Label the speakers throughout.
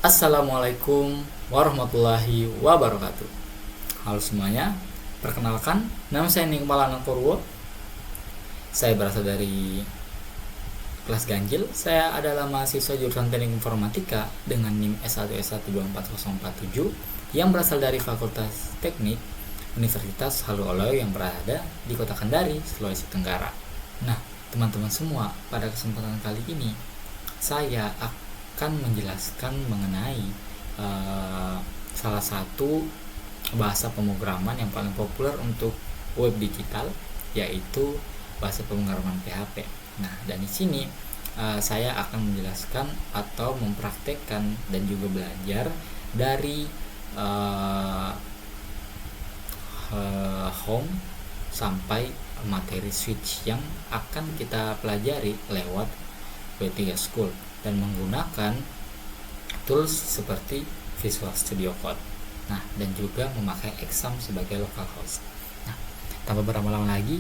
Speaker 1: Assalamualaikum warahmatullahi wabarakatuh. Halo semuanya, perkenalkan, nama saya Nikmal Purwo. Saya berasal dari kelas ganjil. Saya adalah mahasiswa jurusan Teknik Informatika dengan NIM S1S12447 yang berasal dari Fakultas Teknik Universitas Haluoleo yang berada di Kota Kendari, Sulawesi Tenggara. Nah, teman-teman semua, pada kesempatan kali ini saya akan menjelaskan mengenai salah satu bahasa pemrograman yang paling populer untuk web digital, yaitu bahasa pemrograman PHP. Nah, dan di sini saya akan menjelaskan atau mempraktekkan dan juga belajar dari home sampai materi switch yang akan kita pelajari lewat W3 School dan menggunakan tools seperti Visual Studio Code. Nah, dan juga memakai Exam sebagai localhost. Nah, tanpa berlama-lama lagi,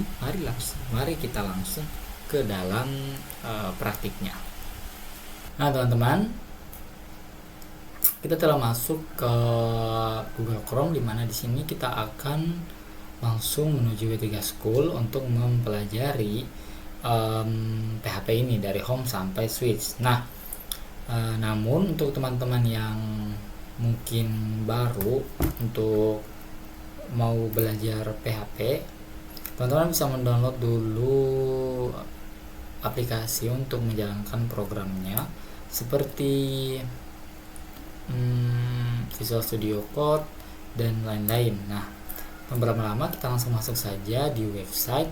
Speaker 1: mari kita langsung ke dalam praktiknya. Nah, teman-teman, kita telah masuk ke Google Chrome, di mana di sini kita akan langsung menuju W3 School untuk mempelajari PHP ini dari home sampai switch. Nah, namun untuk teman-teman yang mungkin baru untuk mau belajar PHP, teman-teman bisa mendownload dulu aplikasi untuk menjalankan programnya seperti Visual Studio Code dan lain-lain. Nah, tanpa lama-lama kita langsung masuk saja di website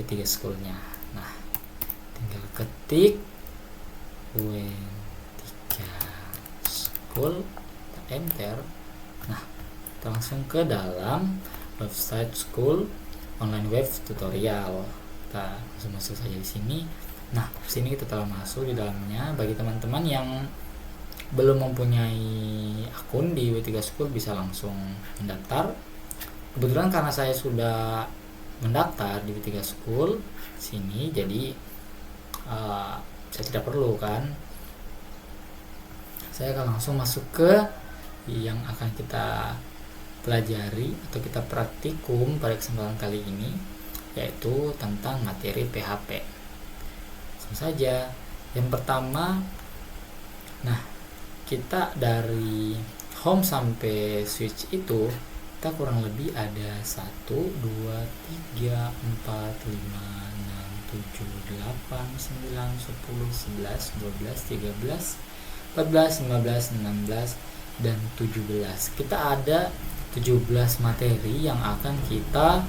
Speaker 1: W3 School-nya. Nah, tinggal ketik W3 School, enter. Nah, kita langsung ke dalam website school online web tutorial. Kita langsung masuk saja di sini. Nah, di sini kita telah masuk di dalamnya. Bagi teman-teman yang belum mempunyai akun di W3 School bisa langsung mendaftar. Kebetulan karena saya sudah mendaftar di W3 School sini, jadi saya tidak perlu kan. Saya akan langsung masuk ke yang akan kita pelajari atau kita praktikum pada kesempatan kali ini, yaitu tentang materi PHP. Langsung saja. Yang pertama, nah, kita dari home sampai switch itu kita kurang lebih ada 1, 2, 3, 4, 5, 6, 7, 8, 9, 10, 11, 12, 13, 14, 15, 16, dan 17. Kita ada 17 materi yang akan kita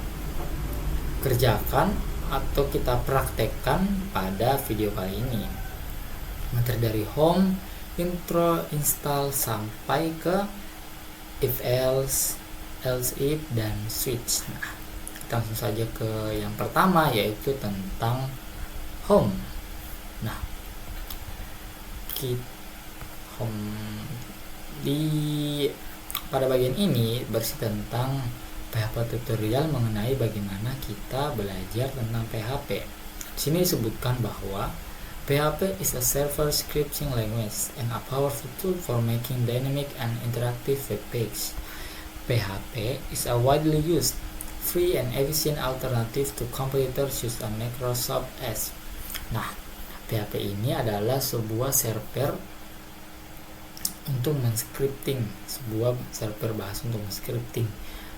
Speaker 1: kerjakan atau kita praktekkan pada video kali ini. Materi dari home, intro, install, sampai ke if else, else if, dan switch. Nah, kita langsung saja ke yang pertama, yaitu tentang home. Nah, pada bagian ini bersih tentang PHP tutorial mengenai bagaimana kita belajar tentang PHP. Di sini disebutkan bahwa PHP is a server scripting language and a powerful tool for making dynamic and interactive web page. PHP is a widely used, free and efficient alternative to competitors used on Microsoft Edge. Nah, PHP ini adalah sebuah server untuk menscripting, sebuah server bahasa untuk menscripting,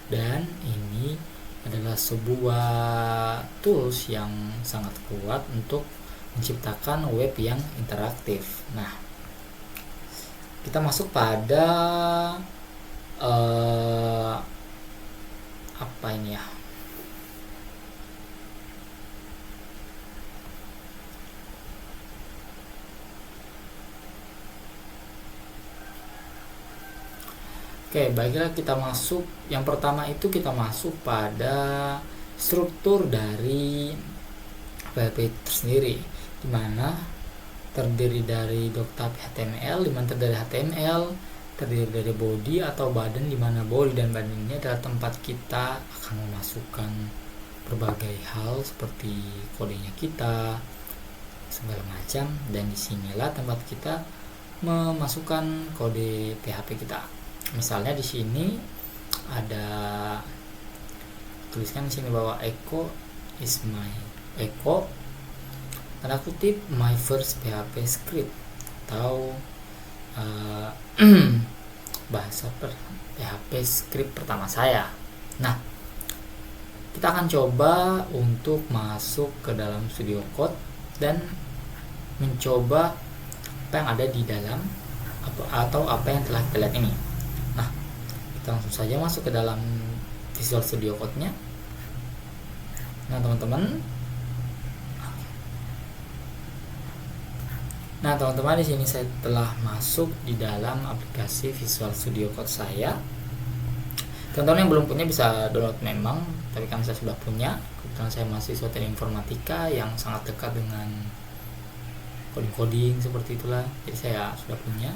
Speaker 1: dan ini adalah sebuah tools yang sangat kuat untuk menciptakan web yang interaktif. Nah, kita masuk pada apa ini ya? Oke, baiklah, kita masuk. Yang pertama itu kita masuk pada struktur dari PHP tersendiri, di mana terdiri dari doctype HTML, di mana terdiri dari HTML, terdiri dari body atau badan, di mana body dan badan ini adalah tempat kita akan memasukkan berbagai hal seperti kodenya kita, segala macam, dan disinilah tempat kita memasukkan kode PHP kita. Misalnya di sini ada tuliskan di sini bahwa echo is my echo tanda kutip my first PHP script atau bahasa PHP script pertama saya. Nah, kita akan coba untuk masuk ke dalam Studio Code dan mencoba apa yang ada di dalam atau apa yang telah kita lihat ini. Nah, kita langsung saja masuk ke dalam Visual Studio Code-nya. Nah, teman-teman. Nah, teman-teman, di sini saya telah masuk di dalam aplikasi Visual Studio Code saya. Teman-teman yang belum punya bisa download memang, tapi kan saya sudah punya. Kebetulan saya mahasiswa teknik informatika yang sangat dekat dengan coding seperti itulah. Jadi saya sudah punya.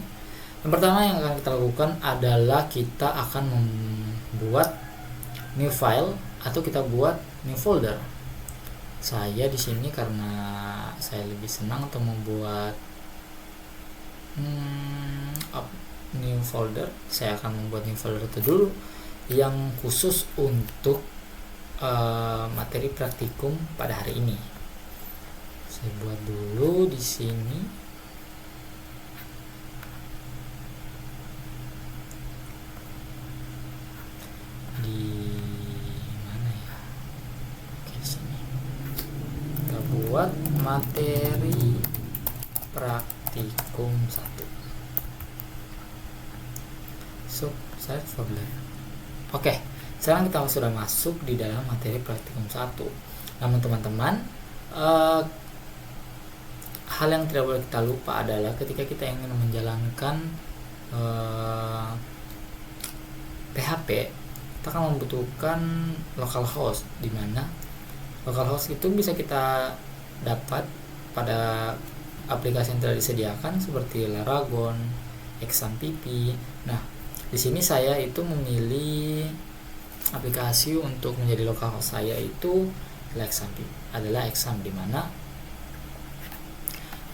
Speaker 1: Yang pertama yang akan kita lakukan adalah kita akan membuat new file atau kita buat new folder. Saya di sini karena saya lebih senang untuk membuat new folder, saya akan membuat new folder itu dulu yang khusus untuk materi praktikum pada hari ini. Saya buat dulu di sini. Di mana ya? Oke, di sini. Kita buat materi praktikum 1. Save folder. Oke, sekarang kita sudah masuk di dalam materi praktikum 1. Namun teman-teman, hal yang tidak boleh kita lupa adalah ketika kita ingin menjalankan PHP, kita akan membutuhkan localhost, di mana localhost itu bisa kita dapat pada aplikasi yang telah disediakan seperti Laragon, XAMPP. Nah, di sini saya itu memilih aplikasi untuk menjadi localhost saya itu adalah Exam, di mana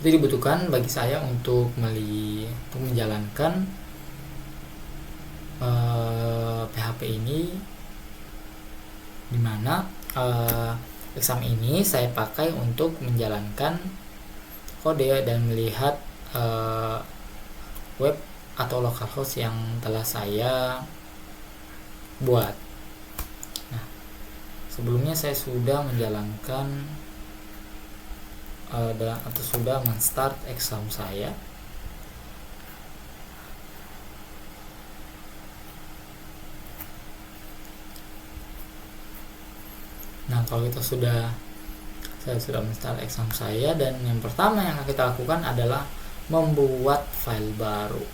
Speaker 1: itu dibutuhkan bagi saya untuk menjalankan PHP ini, di mana Exam ini saya pakai untuk menjalankan kode dan melihat web atau localhost yang telah saya buat. Nah, sebelumnya saya sudah menjalankan atau sudah men-start Exam saya. Nah, kalau saya sudah men-start Exam saya, dan yang pertama yang akan kita lakukan adalah membuat file baru.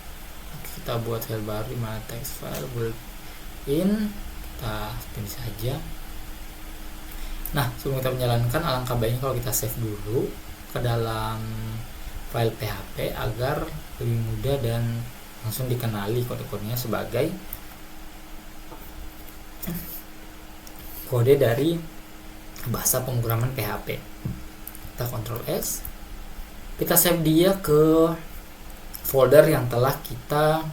Speaker 1: Kita buat file baru di mana text file built-in, kita pilih saja. Nah, sebelum kita menjalankan, alangkah baiknya kalau kita save dulu ke dalam file PHP agar lebih mudah dan langsung dikenali kode-kodenya sebagai kode dari bahasa pemrograman PHP. Kita Ctrl S, kita save dia ke folder yang telah kita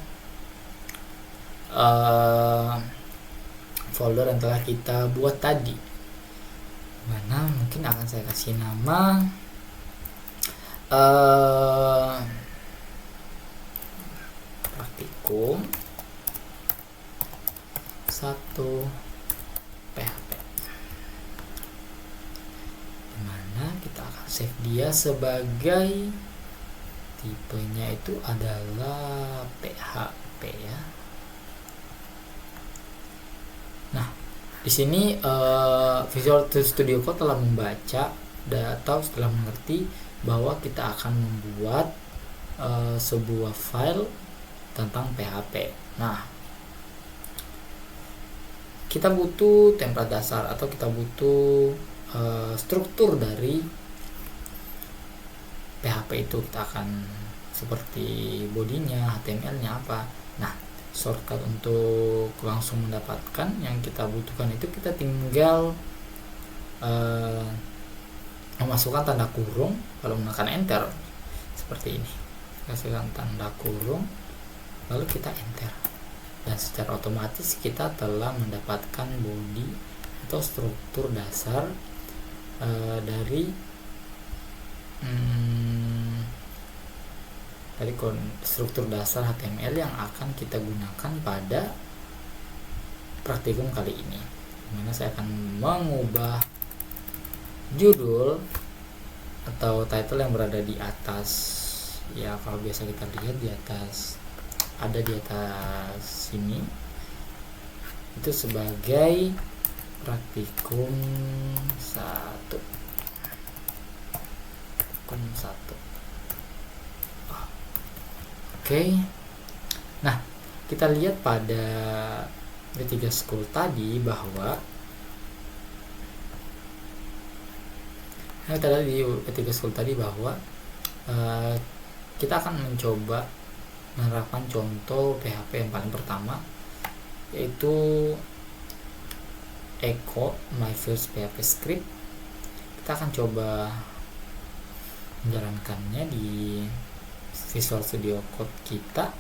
Speaker 1: buat tadi. Mana mungkin akan saya kasih nama praktikum 1 PHP, dimana kita akan save dia sebagai tipenya itu adalah PHP ya. Nah, di sini Visual Studio Code telah membaca atau setelah mengerti bahwa kita akan membuat sebuah file tentang PHP. Nah, kita butuh template dasar atau kita butuh struktur dari PHP itu. Kita akan seperti bodinya, HTML-nya apa. Nah, shortcut untuk langsung mendapatkan yang kita butuhkan itu kita tinggal memasukkan tanda kurung lalu menekan enter seperti ini. kasihkan tanda kurung, lalu kita enter, dan secara otomatis kita telah mendapatkan body atau struktur dasar dari struktur dasar HTML yang akan kita gunakan pada praktikum kali ini, dimana saya akan mengubah judul atau title yang berada di atas. Ya, kalau biasa kita lihat di atas, ada di atas sini, itu sebagai praktikum 1. Oke. Nah, kita lihat pada W3 School tadi bahwa kita akan mencoba menerapkan contoh PHP yang paling pertama, yaitu echo my first PHP script. Kita akan coba menjalankannya di Visual Studio Code kita.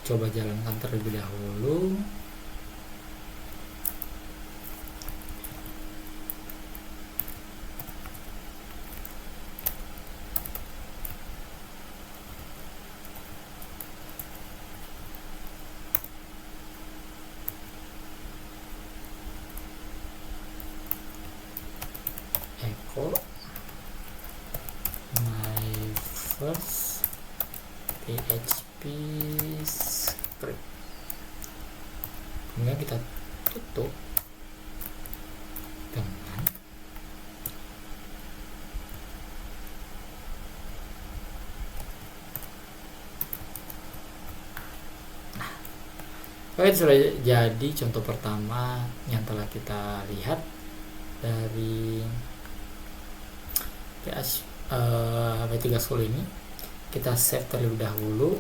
Speaker 1: Coba jalankan terlebih dahulu. Echo my first PHP script. Kemudian kita tutup dengan oke, sudah jadi contoh pertama yang telah kita lihat dari W3 School ini. Kita save terlebih dahulu,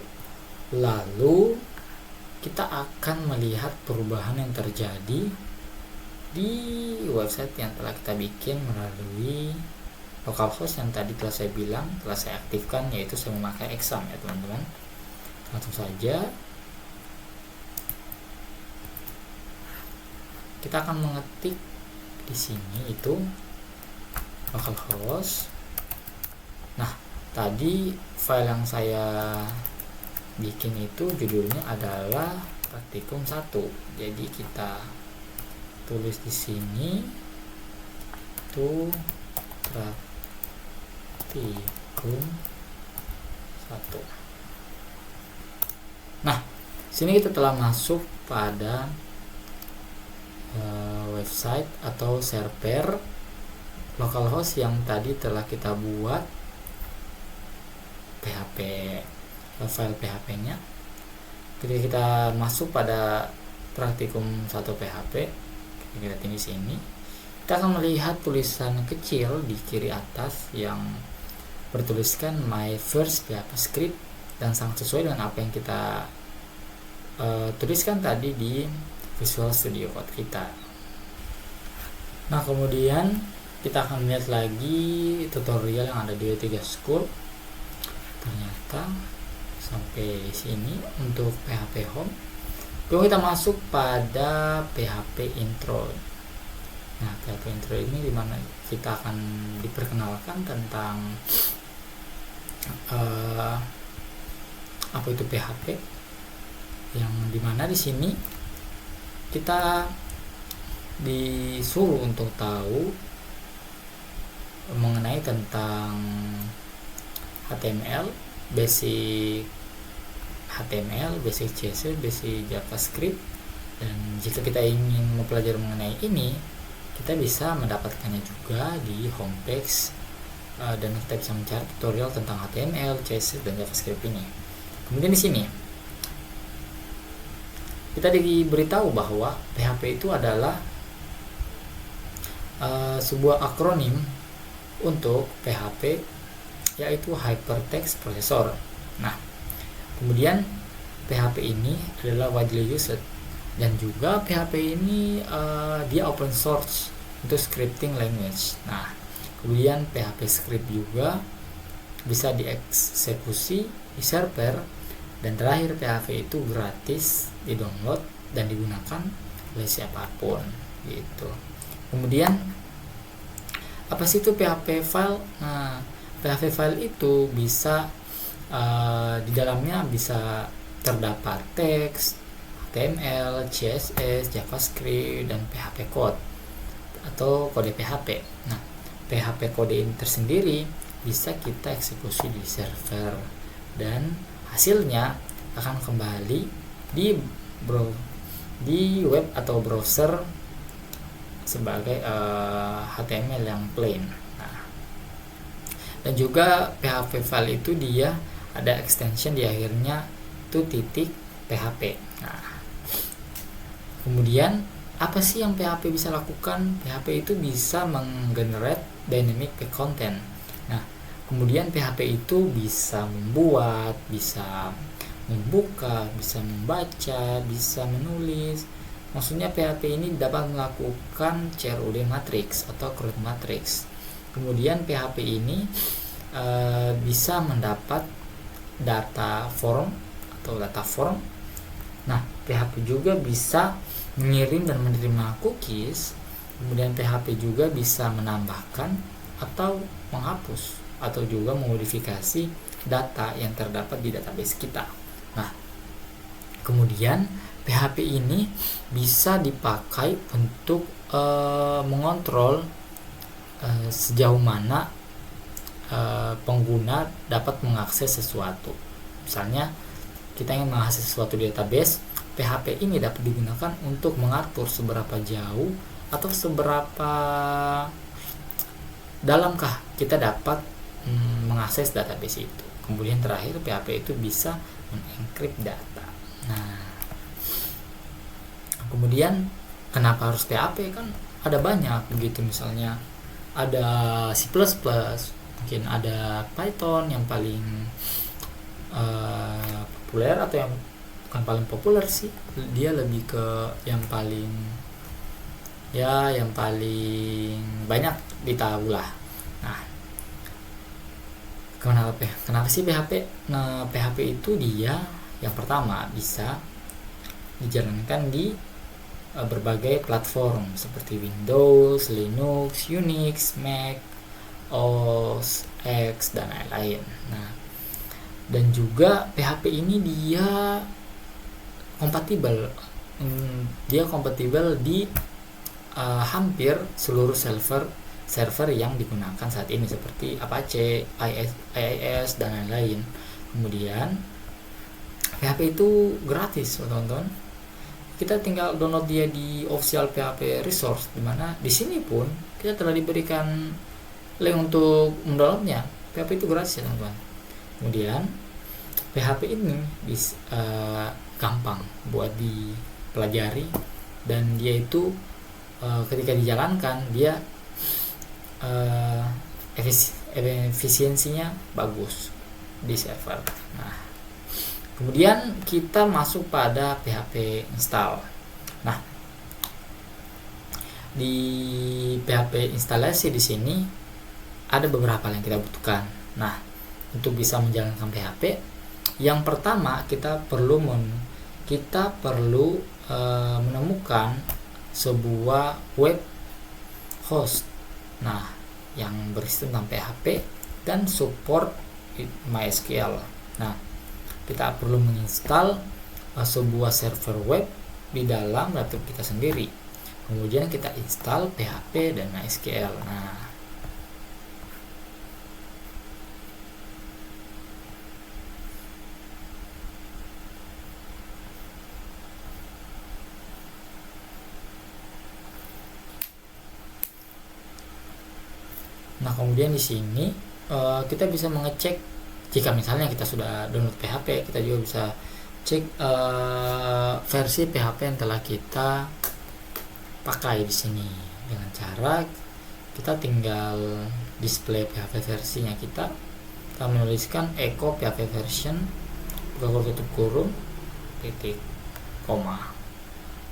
Speaker 1: lalu kita akan melihat perubahan yang terjadi di website yang telah kita bikin melalui localhost yang tadi telah saya bilang, telah saya aktifkan, yaitu saya memakai exam ya teman-teman. Langsung saja kita akan mengetik di sini itu localhost. Nah, tadi file yang saya bikin itu judulnya adalah praktikum 1. Jadi kita tulis di sini itu praktikum 1. Nah, sini kita telah masuk pada website atau server localhost yang tadi telah kita buat file PHP-nya. Ketika kita masuk pada praktikum 1 PHP, kita lihat di sini, kita akan melihat tulisan kecil di kiri atas yang bertuliskan my first PHP script, dan sangat sesuai dengan apa yang kita tuliskan tadi di Visual Studio Code kita. Nah, kemudian kita akan melihat lagi tutorial yang ada di W3 School. Ternyata sampai sini untuk PHP Home. Lalu kita masuk pada PHP Intro. Nah, PHP Intro ini dimana kita akan diperkenalkan tentang apa itu PHP, yang dimana di sini kita disuruh untuk tahu mengenai tentang HTML, basic CSS, basic JavaScript, dan jika kita ingin mempelajari mengenai ini, kita bisa mendapatkannya juga di homepage, dan kita bisa mencari tutorial tentang HTML, CSS, dan JavaScript ini. Kemudian di sini kita diberitahu bahwa PHP itu adalah sebuah akronim untuk PHP, yaitu Hypertext Processor. Nah, kemudian PHP ini adalah widely used, dan juga PHP ini dia open source untuk scripting language. Nah, kemudian PHP script juga bisa dieksekusi di server, dan terakhir PHP itu gratis di-download dan digunakan oleh siapapun gitu. Kemudian apa sih itu PHP file? Nah, PHP file itu bisa di dalamnya bisa terdapat teks, HTML, CSS, JavaScript, dan PHP code atau kode PHP. Nah, PHP kode ini tersendiri bisa kita eksekusi di server dan hasilnya akan kembali di web atau browser sebagai HTML yang plain. Nah, dan juga PHP file itu dia ada extension di akhirnya itu titik PHP. Nah, kemudian apa sih yang PHP bisa lakukan? PHP itu bisa menggenerate dynamic page content. Nah, kemudian PHP itu bisa membuat, bisa membuka, bisa membaca, bisa menulis. Maksudnya PHP ini dapat melakukan CRUD matrix atau CRUD matrix. Kemudian PHP ini bisa mendapat data form atau data form. Nah, PHP juga bisa mengirim dan menerima cookies. Kemudian PHP juga bisa menambahkan atau menghapus atau juga memodifikasi data yang terdapat di database kita. Nah, kemudian PHP ini bisa dipakai untuk mengontrol sejauh mana pengguna dapat mengakses sesuatu. Misalnya kita ingin mengakses sesuatu di database, PHP ini dapat digunakan untuk mengatur seberapa jauh atau seberapa dalamkah kita dapat mengakses database itu. Kemudian terakhir PHP itu bisa mengencrypt data. Nah, kemudian kenapa harus PHP? Kan ada banyak begitu, misalnya ada C++, mungkin ada Python yang paling populer, atau yang bukan paling populer sih, dia lebih ke yang paling banyak ditahu lah. Nah, kenapa sih PHP? Nah, PHP itu dia yang pertama bisa dijalankan di berbagai platform seperti Windows, Linux, Unix, Mac, OS X, dan lain-lain. Nah, dan juga PHP ini dia kompatibel di hampir seluruh server yang digunakan saat ini seperti Apache, IIS, dan lain-lain. Kemudian PHP itu gratis, teman-teman. Kita tinggal download dia di official PHP resource, dimana di sini pun kita telah diberikan link untuk mendownloadnya. PHP itu gratis ya, teman-teman. Kemudian PHP ini gampang buat dipelajari, dan dia itu ketika dijalankan dia efisiensinya bagus di server. Nah, kemudian kita masuk pada PHP install. Nah, di PHP instalasi di sini ada beberapa yang kita butuhkan. Nah, untuk bisa menjalankan PHP, yang pertama kita perlu menemukan sebuah web host. Nah, yang berisi tentang PHP dan support MySQL. Nah, kita perlu menginstal sebuah server web di dalam laptop kita sendiri. Kemudian kita install PHP dan MySQL. Nah, kemudian di sini kita bisa mengecek, jika misalnya kita sudah download PHP, kita juga bisa cek versi PHP yang telah kita pakai di sini dengan cara kita tinggal display PHP versinya kita menuliskan echo PHP version tutup kurung titik koma.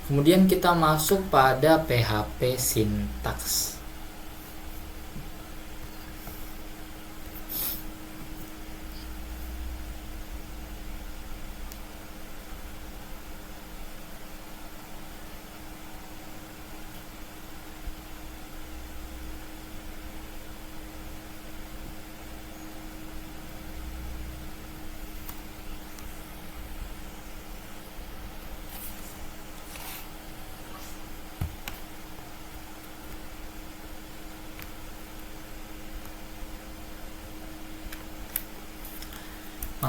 Speaker 1: Kemudian kita masuk pada PHP syntax.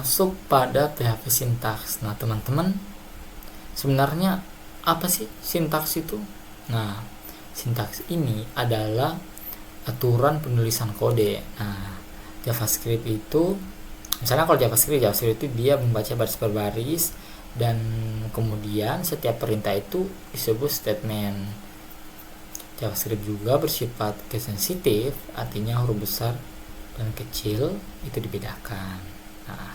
Speaker 1: masuk pada PHP sintaks. Nah, teman-teman, sebenarnya apa sih sintaks itu? Nah, sintaks ini adalah aturan penulisan kode. Nah, JavaScript itu, misalnya kalau JavaScript itu dia membaca baris per baris, dan kemudian setiap perintah itu disebut statement. JavaScript juga bersifat case sensitif, artinya huruf besar dan kecil itu dibedakan. Nah,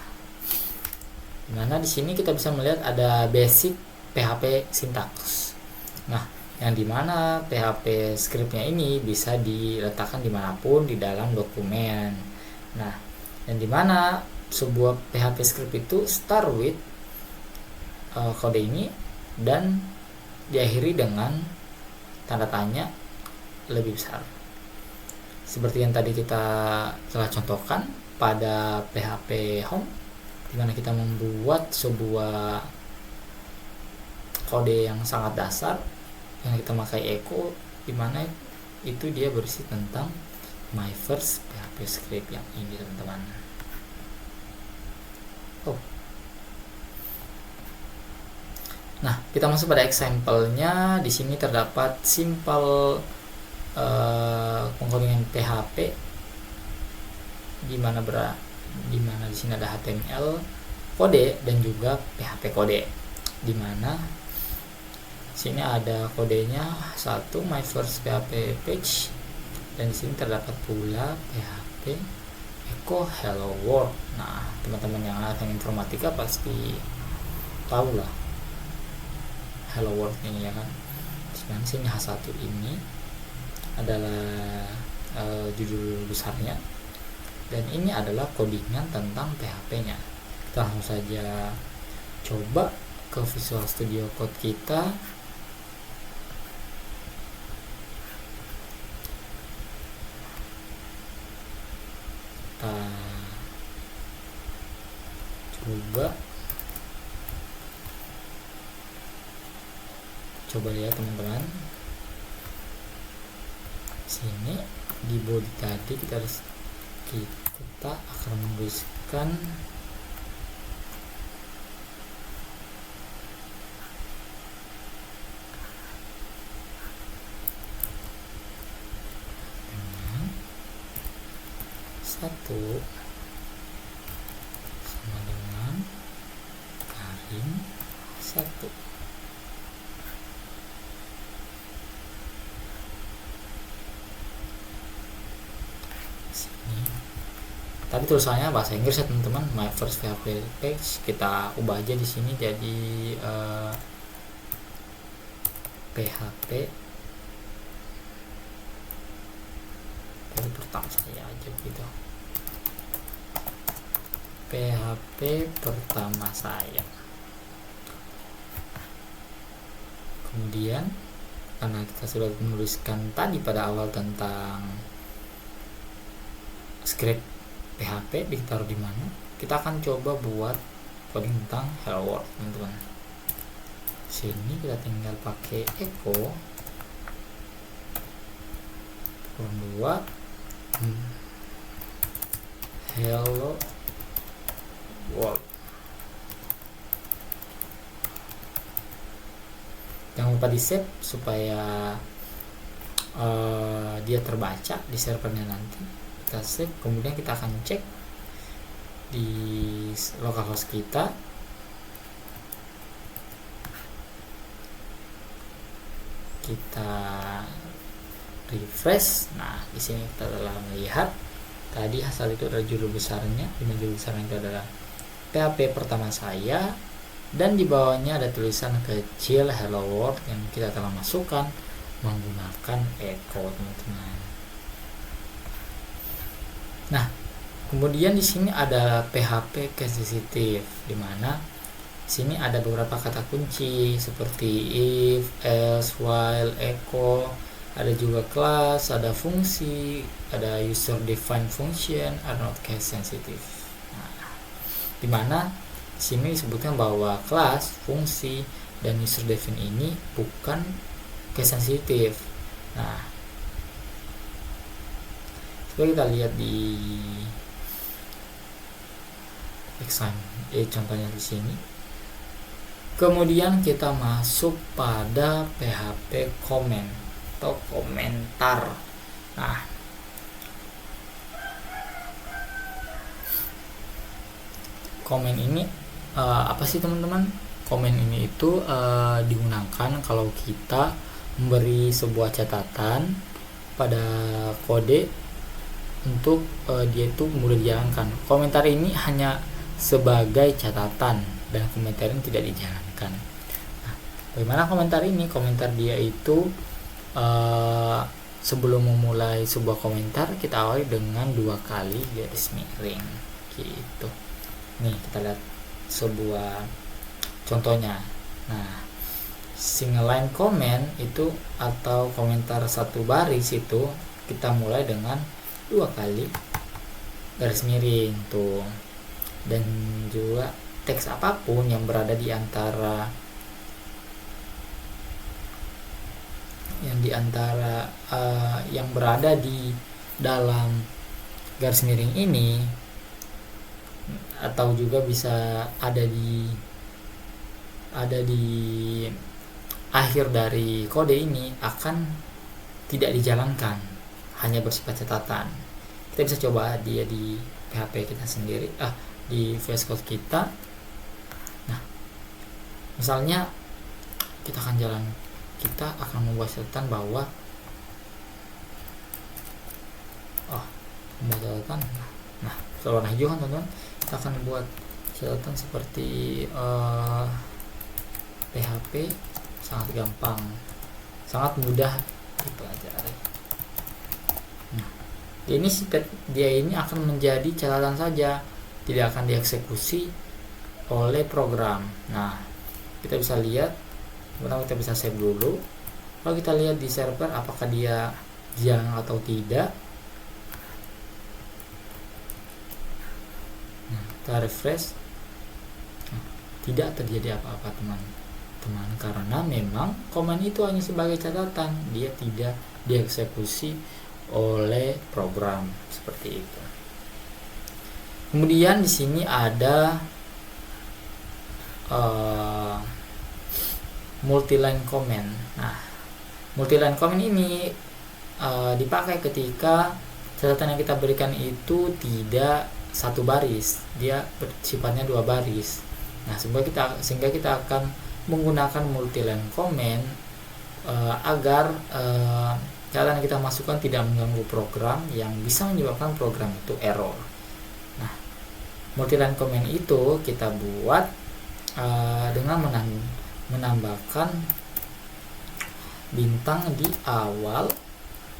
Speaker 1: dimana di sini kita bisa melihat ada basic PHP syntax. Nah, yang dimana PHP scriptnya ini bisa diletakkan dimanapun di dalam dokumen. Nah, yang dimana sebuah PHP script itu start with kode ini dan diakhiri dengan tanda tanya lebih besar. Seperti yang tadi kita telah contohkan pada PHP Home, dimana kita membuat sebuah kode yang sangat dasar yang kita pakai echo, dimana itu dia berisi tentang my first PHP script yang ini, teman-teman. Nah, kita masuk pada example-nya. Di sini terdapat simple pengkodean PHP di mana di sini ada HTML kode dan juga PHP kode, di mana sini ada kodenya satu my first PHP page, dan di sini terdapat pula PHP echo hello world. Nah, teman-teman yang ahli informatika pasti tahu lah hello world ini, ya kan. Sedangkan sini H1 ini adalah judul besarnya, dan ini adalah codingan tentang PHP-nya. Kita langsung saja coba ke Visual Studio Code kita. Kita coba ya teman-teman. Sini di body tadi kita akan menuliskan satu sama dengan garing satu. Tadi tulisannya bahasa Inggris ya teman-teman, my first PHP page. Kita ubah aja di sini jadi PHP pertama saya aja gitu. PHP pertama saya. Kemudian karena kita sudah menuliskan tadi pada awal tentang script PHP ditaruh di mana, kita akan coba buat coding tentang hello world, teman-teman. Sini kita tinggal pakai echo kurung 2 hello world. Jangan lupa di save supaya dia terbaca di servernya nanti. Kita save, kemudian kita akan cek di localhost kita. Kita refresh. Nah, di sini kita telah melihat tadi asal itu adalah judul besarnya. Judul besarnya itu adalah PHP pertama saya, dan di bawahnya ada tulisan kecil hello world yang kita telah masukkan menggunakan echo, teman-teman. Nah, kemudian di sini ada PHP case sensitive, di mana sini ada beberapa kata kunci seperti if, else, while, echo, ada juga class, ada fungsi, ada user defined function, are not case sensitive. Nah, di mana di sini disebutkan bahwa kelas, fungsi, dan user defined ini bukan case sensitive. Nah, coba kita lihat di contohnya di sini. Kemudian kita masuk pada PHP comment atau komentar. Nah, komen ini apa sih teman-teman? Komen ini itu digunakan kalau kita memberi sebuah catatan pada kode untuk dia itu mudah dijalankan. Komentar ini hanya sebagai catatan dan komentar ini tidak dijalankan. Nah, bagaimana komentar ini? Komentar dia itu sebelum memulai sebuah komentar kita awali dengan 2 kali garis miring gitu. Nih kita lihat sebuah contohnya. Nah, single line comment itu atau komentar satu baris itu kita mulai dengan 2 kali garis miring tuh. Dan juga teks apapun yang berada di antara yang berada di dalam garis miring ini atau juga bisa ada di akhir dari kode ini akan tidak dijalankan, hanya bersifat catatan. Kita bisa coba dia di PHP kita sendiri, di VS Code kita. Nah, misalnya kita akan membuat catatan bahwa nah kalau warna hijau kan teman-teman, kita akan buat catatan seperti PHP sangat gampang, sangat mudah dipelajari. Nah, dia ini akan menjadi catatan saja, tidak akan dieksekusi oleh program. Nah, kita bisa lihat, pertama kita bisa save dulu. Kalau kita lihat di server apakah dia jalan atau tidak. Nah, kita refresh. Nah, tidak terjadi apa-apa teman-teman, karena memang komen itu hanya sebagai catatan, dia tidak dieksekusi oleh program seperti itu. Kemudian di sini ada multi-line comment. Nah, multi-line comment ini dipakai ketika catatan yang kita berikan itu tidak satu baris, dia sifatnya 2 baris. Nah, sehingga kita akan menggunakan multi-line comment agar catatan yang kita masukkan tidak mengganggu program yang bisa menyebabkan program itu error. Nah, multi-line comment itu kita buat dengan menambahkan bintang di awal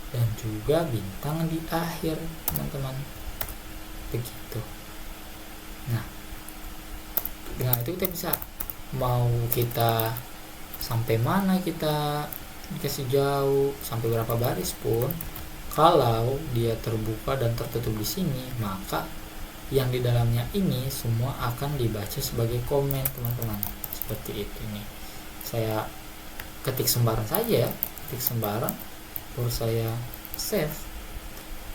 Speaker 1: dan juga bintang di akhir, teman-teman. Begitu. Nah, dengan itu kita bisa mau kita sampai mana kita dikasih jauh, sampai berapa baris pun, kalau dia terbuka dan tertutup di sini, maka yang di dalamnya ini semua akan dibaca sebagai komen, teman-teman. Seperti itu nih. Saya ketik sembarang saja, baru saya save.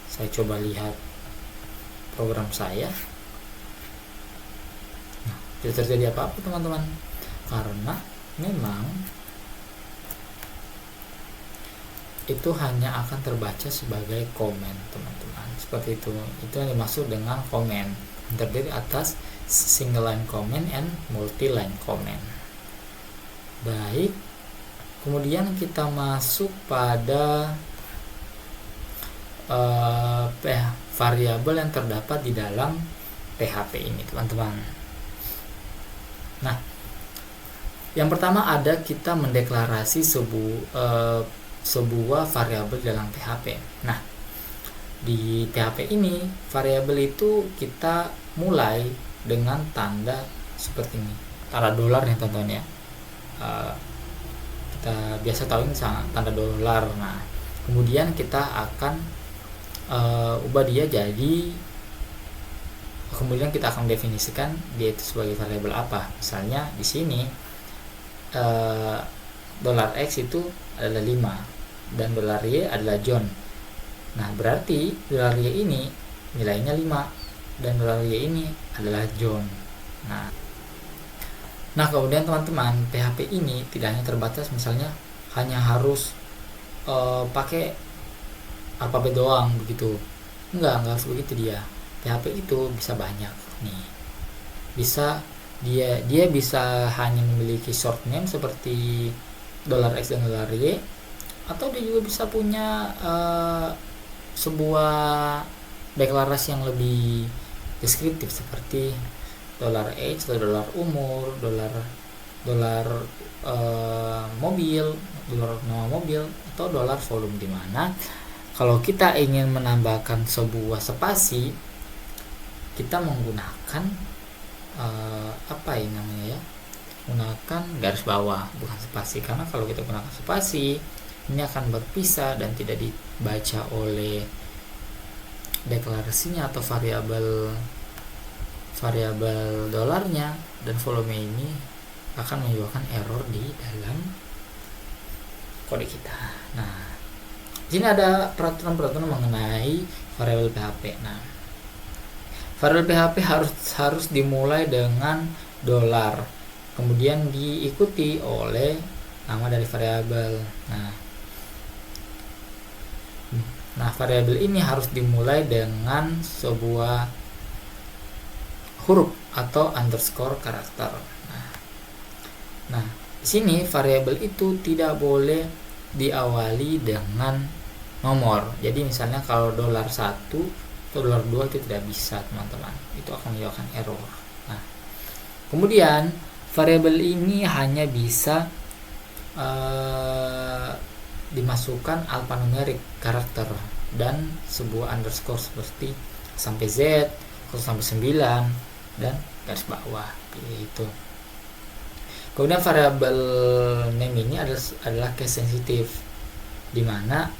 Speaker 1: Saya coba lihat program saya. Nah, tidak terjadi apa-apa, teman-teman, karena memang itu hanya akan terbaca sebagai komen, teman-teman. Seperti itu yang dimaksud dengan komen, terdiri atas single line comment and multi line comment. Baik, kemudian kita masuk pada variabel yang terdapat di dalam PHP ini, teman-teman. Nah, yang pertama ada kita mendeklarasi sebuah variabel dalam PHP. Nah, di PHP ini variabel itu kita mulai dengan tanda seperti ini, tanda dolar ya teman-teman ya. Kita biasa tahu ini tanda dolar. Nah, kemudian kita akan ubah dia jadi, kemudian kita akan definisikan dia itu sebagai variabel apa. Misalnya di sini $X itu adalah 5 dan $Y adalah John. Nah, berarti $Y ini nilainya 5 dan dolar Y ini adalah John. Nah kemudian teman-teman, PHP ini tidak hanya terbatas misalnya hanya harus pakai alfabet doang begitu. Enggak harus begitu dia. PHP itu bisa banyak nih. Dia bisa hanya memiliki short name seperti $X dan $Y, atau dia juga bisa punya sebuah deklarasi yang lebih deskriptif seperti $H atau dolar umur, dolar mobil, dolar nama mobil, atau dolar volume, di mana kalau kita ingin menambahkan sebuah spasi, kita menggunakan menggunakan garis bawah, bukan spasi. Karena kalau kita gunakan spasi, ini akan berpisah dan tidak dibaca oleh deklarasinya atau variabel dolarnya, dan volume ini akan menyebabkan error di dalam kode kita. Nah, di sini ada peraturan-peraturan mengenai variabel PHP. Nah, variabel PHP harus dimulai dengan dolar, kemudian diikuti oleh nama dari variabel. Nah, variabel ini harus dimulai dengan sebuah huruf atau underscore karakter. Nah, di sini variabel itu tidak boleh diawali dengan nomor. Jadi misalnya kalau $1 atau $2 itu tidak bisa, teman-teman. Itu akan menyebabkan error. Nah, kemudian variabel ini hanya bisa dimasukkan alfanumerik karakter dan sebuah underscore seperti sampai Z, sampai 9, dan garis bawah gitu. Kemudian variabel name ini adalah case sensitif, di mana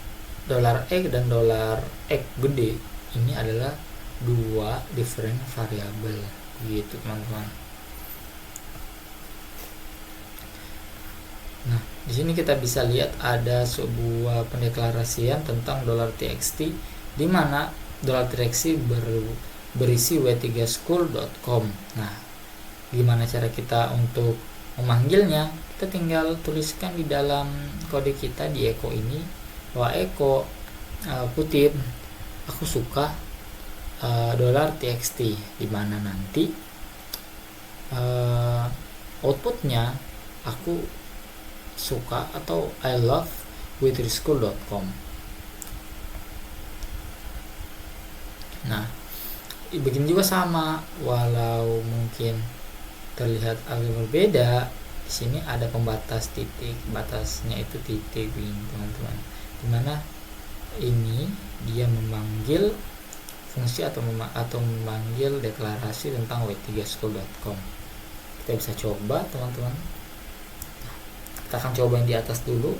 Speaker 1: $X dan $X gede ini adalah dua different variabel gitu, teman-teman. Nah, di sini kita bisa lihat ada sebuah pendeklarasian tentang $txt, di mana $txt berisi w3school.com. Nah, gimana cara kita untuk memanggilnya? Kita tinggal tuliskan di dalam kode kita di echo ini bahwa echo kutip aku suka $txt, di mana nanti outputnya aku suka atau I love w3school.com. Nah, begini juga sama, walau mungkin terlihat agak berbeda. Di sini ada pembatas titik, batasnya itu titik, teman-teman. Dimana ini dia memanggil fungsi atau memanggil deklarasi tentang w3school.com. Kita bisa coba, teman-teman. Kita akan coba yang di atas dulu.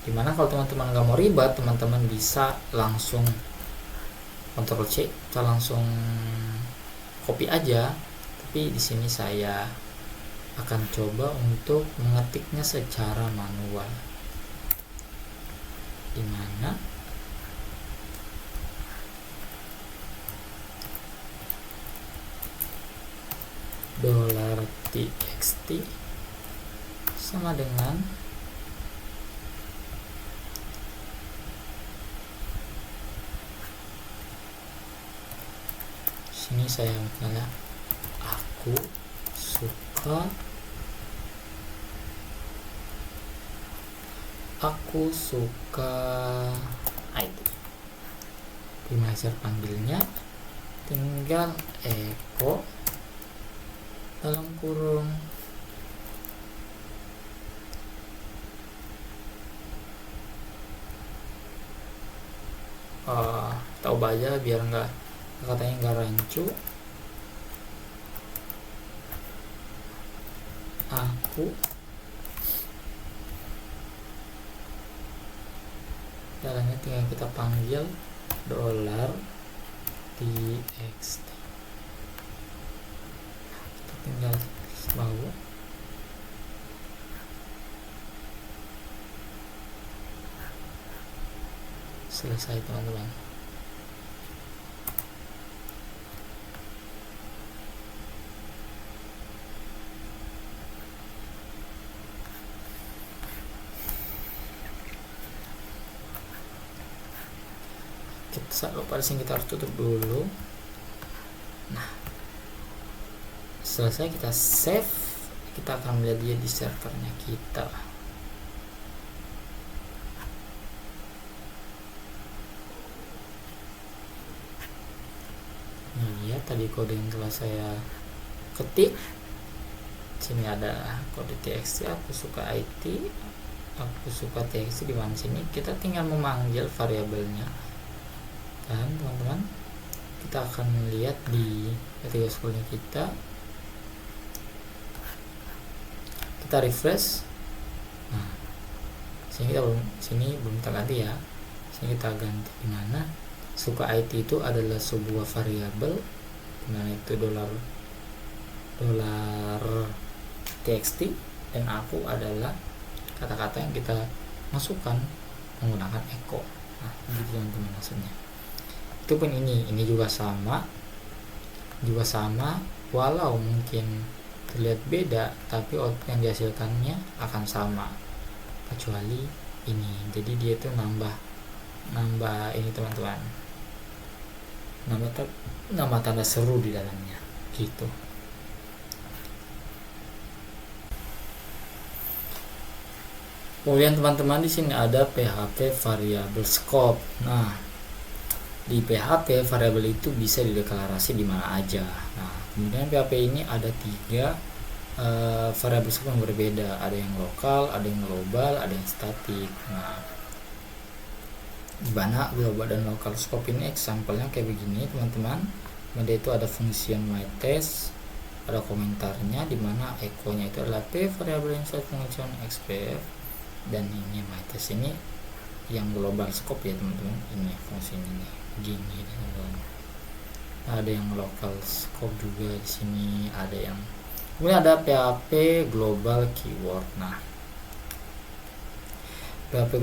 Speaker 1: Dimana kalau teman-teman nggak mau ribet, teman-teman bisa langsung Ctrl C, kita langsung copy aja. Tapi di sini saya akan coba untuk mengetiknya secara manual, dimana $txt sama dengan sini saya misalnya aku suka IT. Gimana cara panggilnya? Tinggal echo dalam kurung tahu aja biar nggak katanya nggak rancu. Aku caranya tinggal kita panggil $txt, kita tinggal bawah selesai, teman-teman. kita lupa di sini, kita harus tutup dulu. Nah, selesai kita save, kita akan melihat dia di servernya kita. Nah, ya tadi kode yang telah saya ketik. Sini ada kode txt, aku suka IT, aku suka txt. Di mana sini kita tinggal memanggil variabelnya. Dan teman-teman, kita akan melihat di ketika scrollnya kita refresh. Nah, sini belum terganti ya. Sini kita ganti di mana suka IT itu adalah sebuah variabel, di mana itu dolar txt, dan aku adalah kata-kata yang kita masukkan menggunakan echo. Nah, gitu teman-teman maksudnya. Itu pun ini juga sama, walau mungkin terlihat beda, tapi output yang dihasilkannya akan sama, kecuali ini. Jadi dia itu nambah ini teman-teman, nama tanda seru di dalamnya gitu. Kemudian teman-teman, di sini ada PHP variable scope. Nah, di PHP variabel itu bisa dideklarasi di mana aja. Nah, kemudian PHP ini ada 3 variabel scope yang berbeda. Ada yang lokal, ada yang global, ada yang statik. Nah, di mana global dan lokal scope ini example-nya kayak begini teman-teman. Kemudian itu ada function myTest, ada komentarnya, di mana echo-nya itu adalah p variabel inside function xpf, dan ini myTest ini yang global scope ya teman-teman. Ini fungsinya nih gini teman-teman. Ada yang local scope juga di sini, ada yang kemudian ada PHP global keyword. Nah, PHP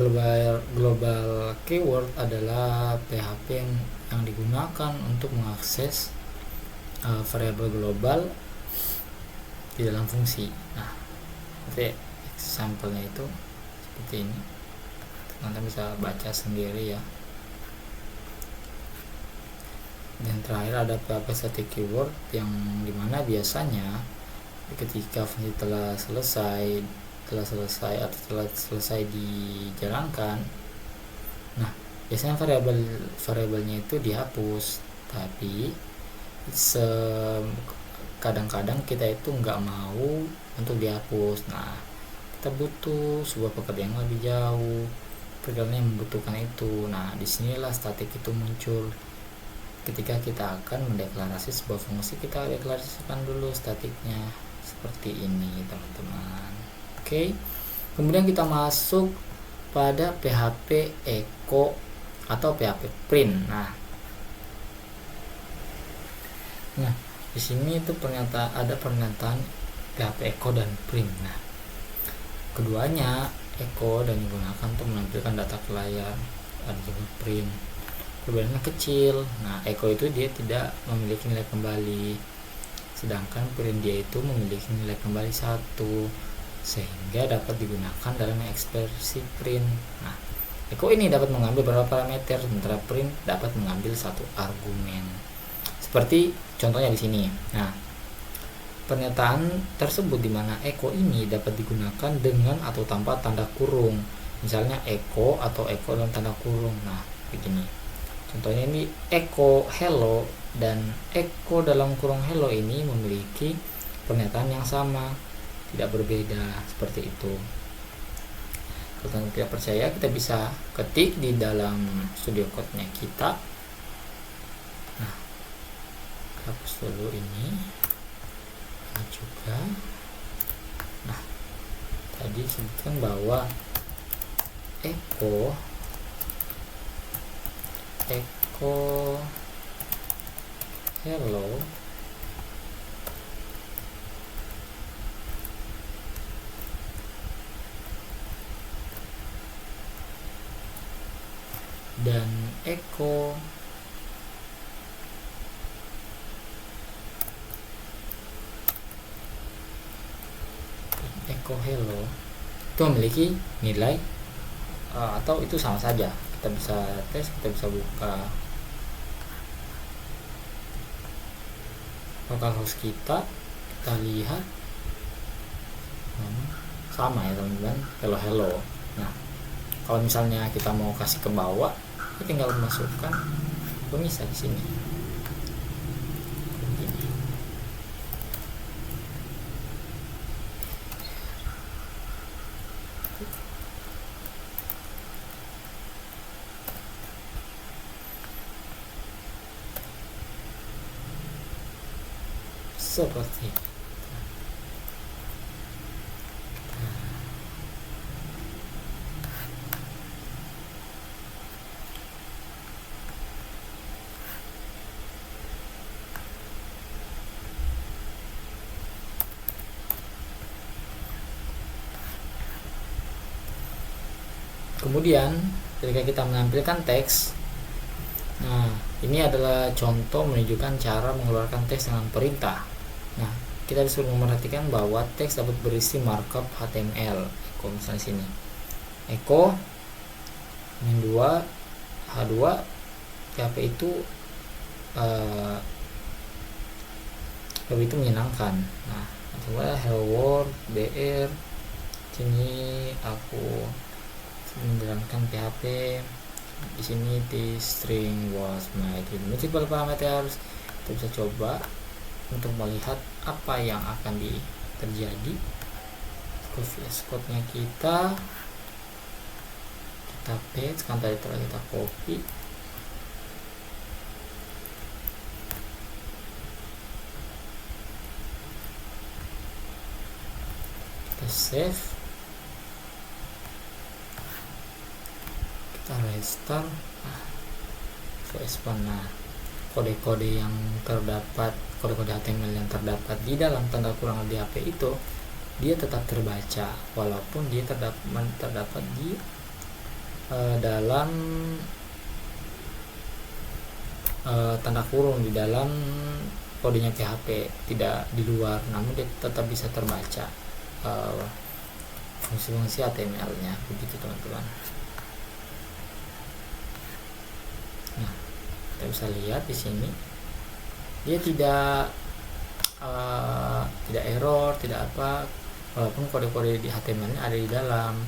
Speaker 1: global keyword adalah PHP yang digunakan untuk mengakses variabel global di dalam fungsi. Nah, nanti sampelnya itu seperti ini, teman-teman bisa baca sendiri ya. Dan terakhir ada PHP static keyword, yang dimana biasanya ketika fungsi telah selesai atau telah selesai dijalankan, nah biasanya variabelnya itu dihapus, tapi kadang-kadang kita itu nggak mau untuk dihapus. Nah, kita butuh sebuah pekerjaan yang lebih jauh, pekerjaan yang membutuhkan itu. Nah, disinilah statik itu muncul. Ketika kita akan mendeklarasi sebuah fungsi, kita deklarasikan dulu statiknya seperti ini teman-teman. Oke. Kemudian kita masuk pada PHP echo atau PHP print. Nah, di sini itu ada pernyataan PHP echo dan print. Nah, keduanya echo dan digunakan untuk menampilkan data ke layar, ada juga print. Perbedaannya kecil. Nah, echo itu dia tidak memiliki nilai kembali, sedangkan print dia itu memiliki nilai kembali 1, sehingga dapat digunakan dalam ekspresi print. Nah, echo ini dapat mengambil beberapa parameter, sementara print dapat mengambil 1 argumen. Seperti contohnya di sini. Nah, pernyataan tersebut di mana echo ini dapat digunakan dengan atau tanpa tanda kurung. Misalnya echo atau echo dalam tanda kurung. Nah, begini. Contohnya ini echo hello dan echo dalam kurung hello ini memiliki pernyataan yang sama, tidak berbeda, seperti itu. Kalau tidak percaya, kita bisa ketik di dalam studio code-nya kita. Nah, hapus dulu ini juga. Nah, tadi sebutkan bahwa echo hello dan echo hello itu memiliki nilai atau itu sama saja, kita bisa tes, kita bisa buka localhost kita lihat sama ya teman-teman, hello. Nah, kalau misalnya kita mau kasih ke bawah, kita tinggal masukkan pemisah di sini. Begini. Seperti itu. Kemudian ketika kita menampilkan teks, nah ini adalah contoh menunjukkan cara mengeluarkan teks dengan perintah. Nah, kita disuruh memperhatikan bahwa teks dapat berisi markup HTML. Echo misalnya sini, echo min 2 H2 PHP itu menyenangkan. Nah, coba hello world BR, sini aku menjalankan PHP, di sini the string was made with multiple parameters. Kita bisa coba untuk melihat apa yang akan terjadi. VS Code nya kita paste kan tadi telah kita copy, kita save, kita restart. VS Code, nah kode-kode yang terdapat, kode-kode HTML yang terdapat di dalam tanda kurung di HP itu dia tetap terbaca walaupun dia terdapat di dalam tanda kurung di dalam kodenya PHP, tidak di luar, namun dia tetap bisa terbaca fungsi-fungsi HTML-nya, begitu teman-teman. Nah, kita bisa lihat di sini dia tidak error, tidak apa, walaupun kode-kode di HTML ada di dalam,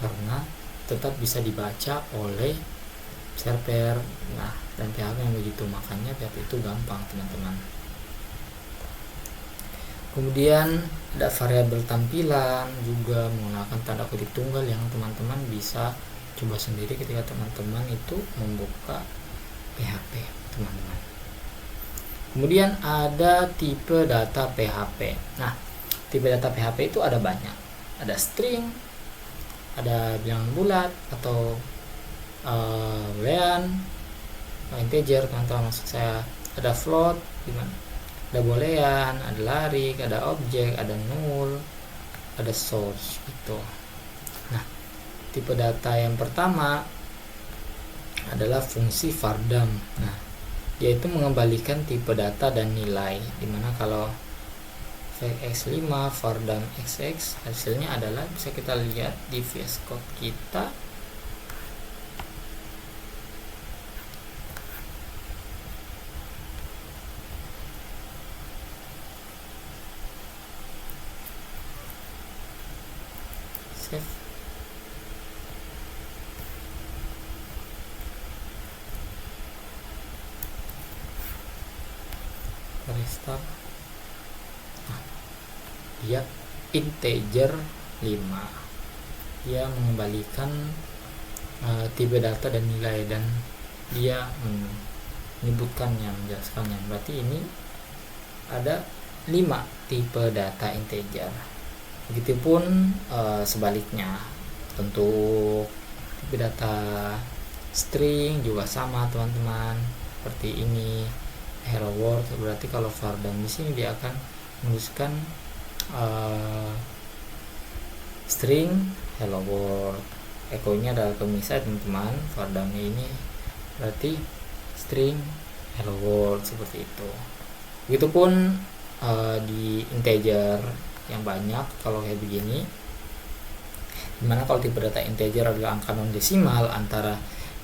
Speaker 1: karena tetap bisa dibaca oleh server. Nah, dan PHP yang begitu, makanya PHP itu gampang teman-teman. Kemudian ada variabel tampilan juga menggunakan tanda kutip tunggal yang teman-teman bisa coba sendiri ketika teman-teman itu membuka PHP teman-teman. Kemudian ada tipe data PHP. Nah, tipe data PHP itu ada banyak. Ada string, ada bilangan bulat atau boolean, integer teman-teman maksud saya. Ada float, gimana? Ada boolean, ada larik, ada objek, ada null, ada source gitu. Nah, tipe data yang pertama adalah fungsi vardam. Nah, yaitu mengembalikan tipe data dan nilai, dimana kalau x5 vardam xx hasilnya adalah bisa kita lihat di VS Code kita. Save. Restart. Nah, dia integer 5, dia mengembalikan tipe data dan nilai, dan dia menyebutkannya, menjelaskannya. Berarti ini ada 5 tipe data integer. Begitupun sebaliknya, untuk tipe data string juga sama teman-teman, seperti ini. Hello world, berarti kalau vardam di sini dia akan menuliskan string hello world. Echo-nya adalah pemisah teman-teman. Vardamnya ini berarti string hello world, seperti itu. Begitupun di integer yang banyak, kalau kayak begini Dimana kalau tipe data integer adalah angka non desimal antara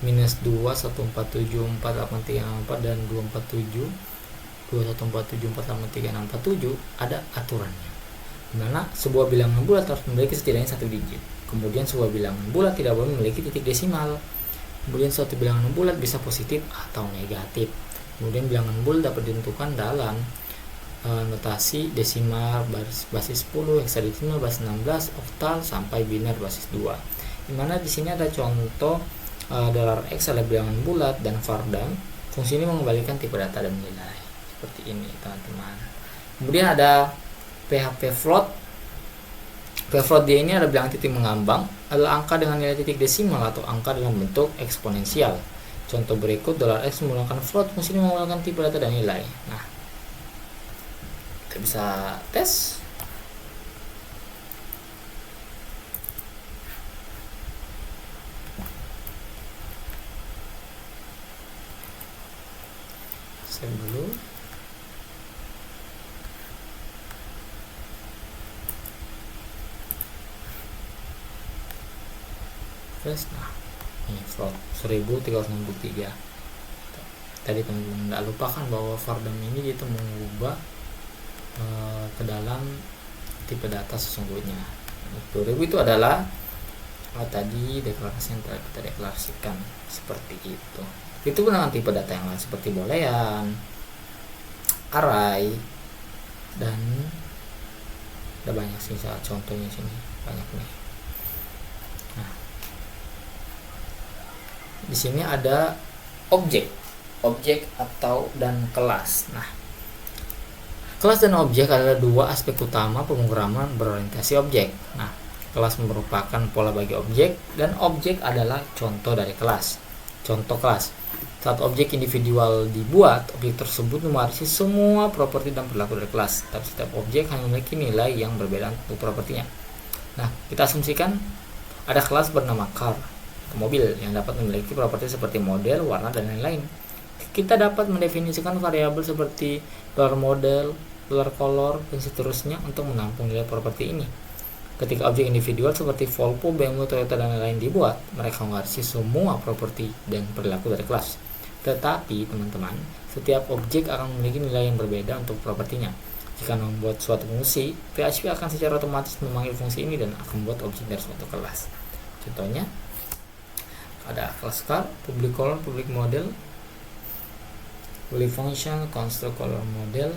Speaker 1: minus 2, 147, 4834 dan 247, 2147, 483, 647, ada aturannya. Dimana sebuah bilangan bulat harus memiliki setidaknya satu digit. Kemudian sebuah bilangan bulat tidak boleh memiliki titik desimal. Kemudian suatu bilangan bulat bisa positif atau negatif. Kemudian bilangan bulat dapat ditentukan dalam notasi desimal basis 10, heksadesimal basis 16, oktal sampai biner basis 2. Dimana di sini ada contoh $x adalah bilangan bulat dan var_dam. Fungsi ini mengembalikan tipe data dan nilai seperti ini, teman-teman. Kemudian ada PHP float. Float dia ini ada bilangan titik mengambang, adalah angka dengan nilai titik desimal atau angka dalam bentuk eksponensial. Contoh berikut $x menggunakan float, fungsi ini mengembalikan tipe data dan nilai. Nah, kita bisa tes. Save dulu. Nah, ini float 1363. Tadi teman-teman tidak lupakan bahwa var_dam ini itu mengubah ke dalam tipe data sesungguhnya. 2000 itu adalah tadi deklarasi yang telah kita deklarasikan seperti itu. Itu dengan tipe data yang lain seperti boolean, array, dan ada banyak sih saat contohnya sini banyak nih. Nah, di sini ada objek atau dan kelas. Nah, kelas dan objek adalah dua aspek utama pemrograman berorientasi objek. Nah, kelas merupakan pola bagi objek dan objek adalah contoh dari kelas. Contoh kelas. Saat objek individual dibuat, objek tersebut mewarisi semua properti dan perilaku dari kelas. Tapi setiap objek hanya memiliki nilai yang berbeda untuk propertinya. Nah, kita asumsikan ada kelas bernama car, mobil, yang dapat memiliki properti seperti model, warna, dan lain-lain. Kita dapat mendefinisikan variabel seperti $model, $color, dan seterusnya untuk menampung nilai properti ini. Ketika objek individual seperti Volvo, BMW, Toyota, dan lain-lain dibuat, mereka mewarisi semua properti dan perilaku dari kelas. Tetapi, teman-teman, setiap objek akan memiliki nilai yang berbeda untuk propertinya. Jika membuat suatu fungsi, PHP akan secara otomatis memanggil fungsi ini dan akan membuat objek dari suatu kelas. Contohnya, ada kelas car, public color, public model, public function, construct color model.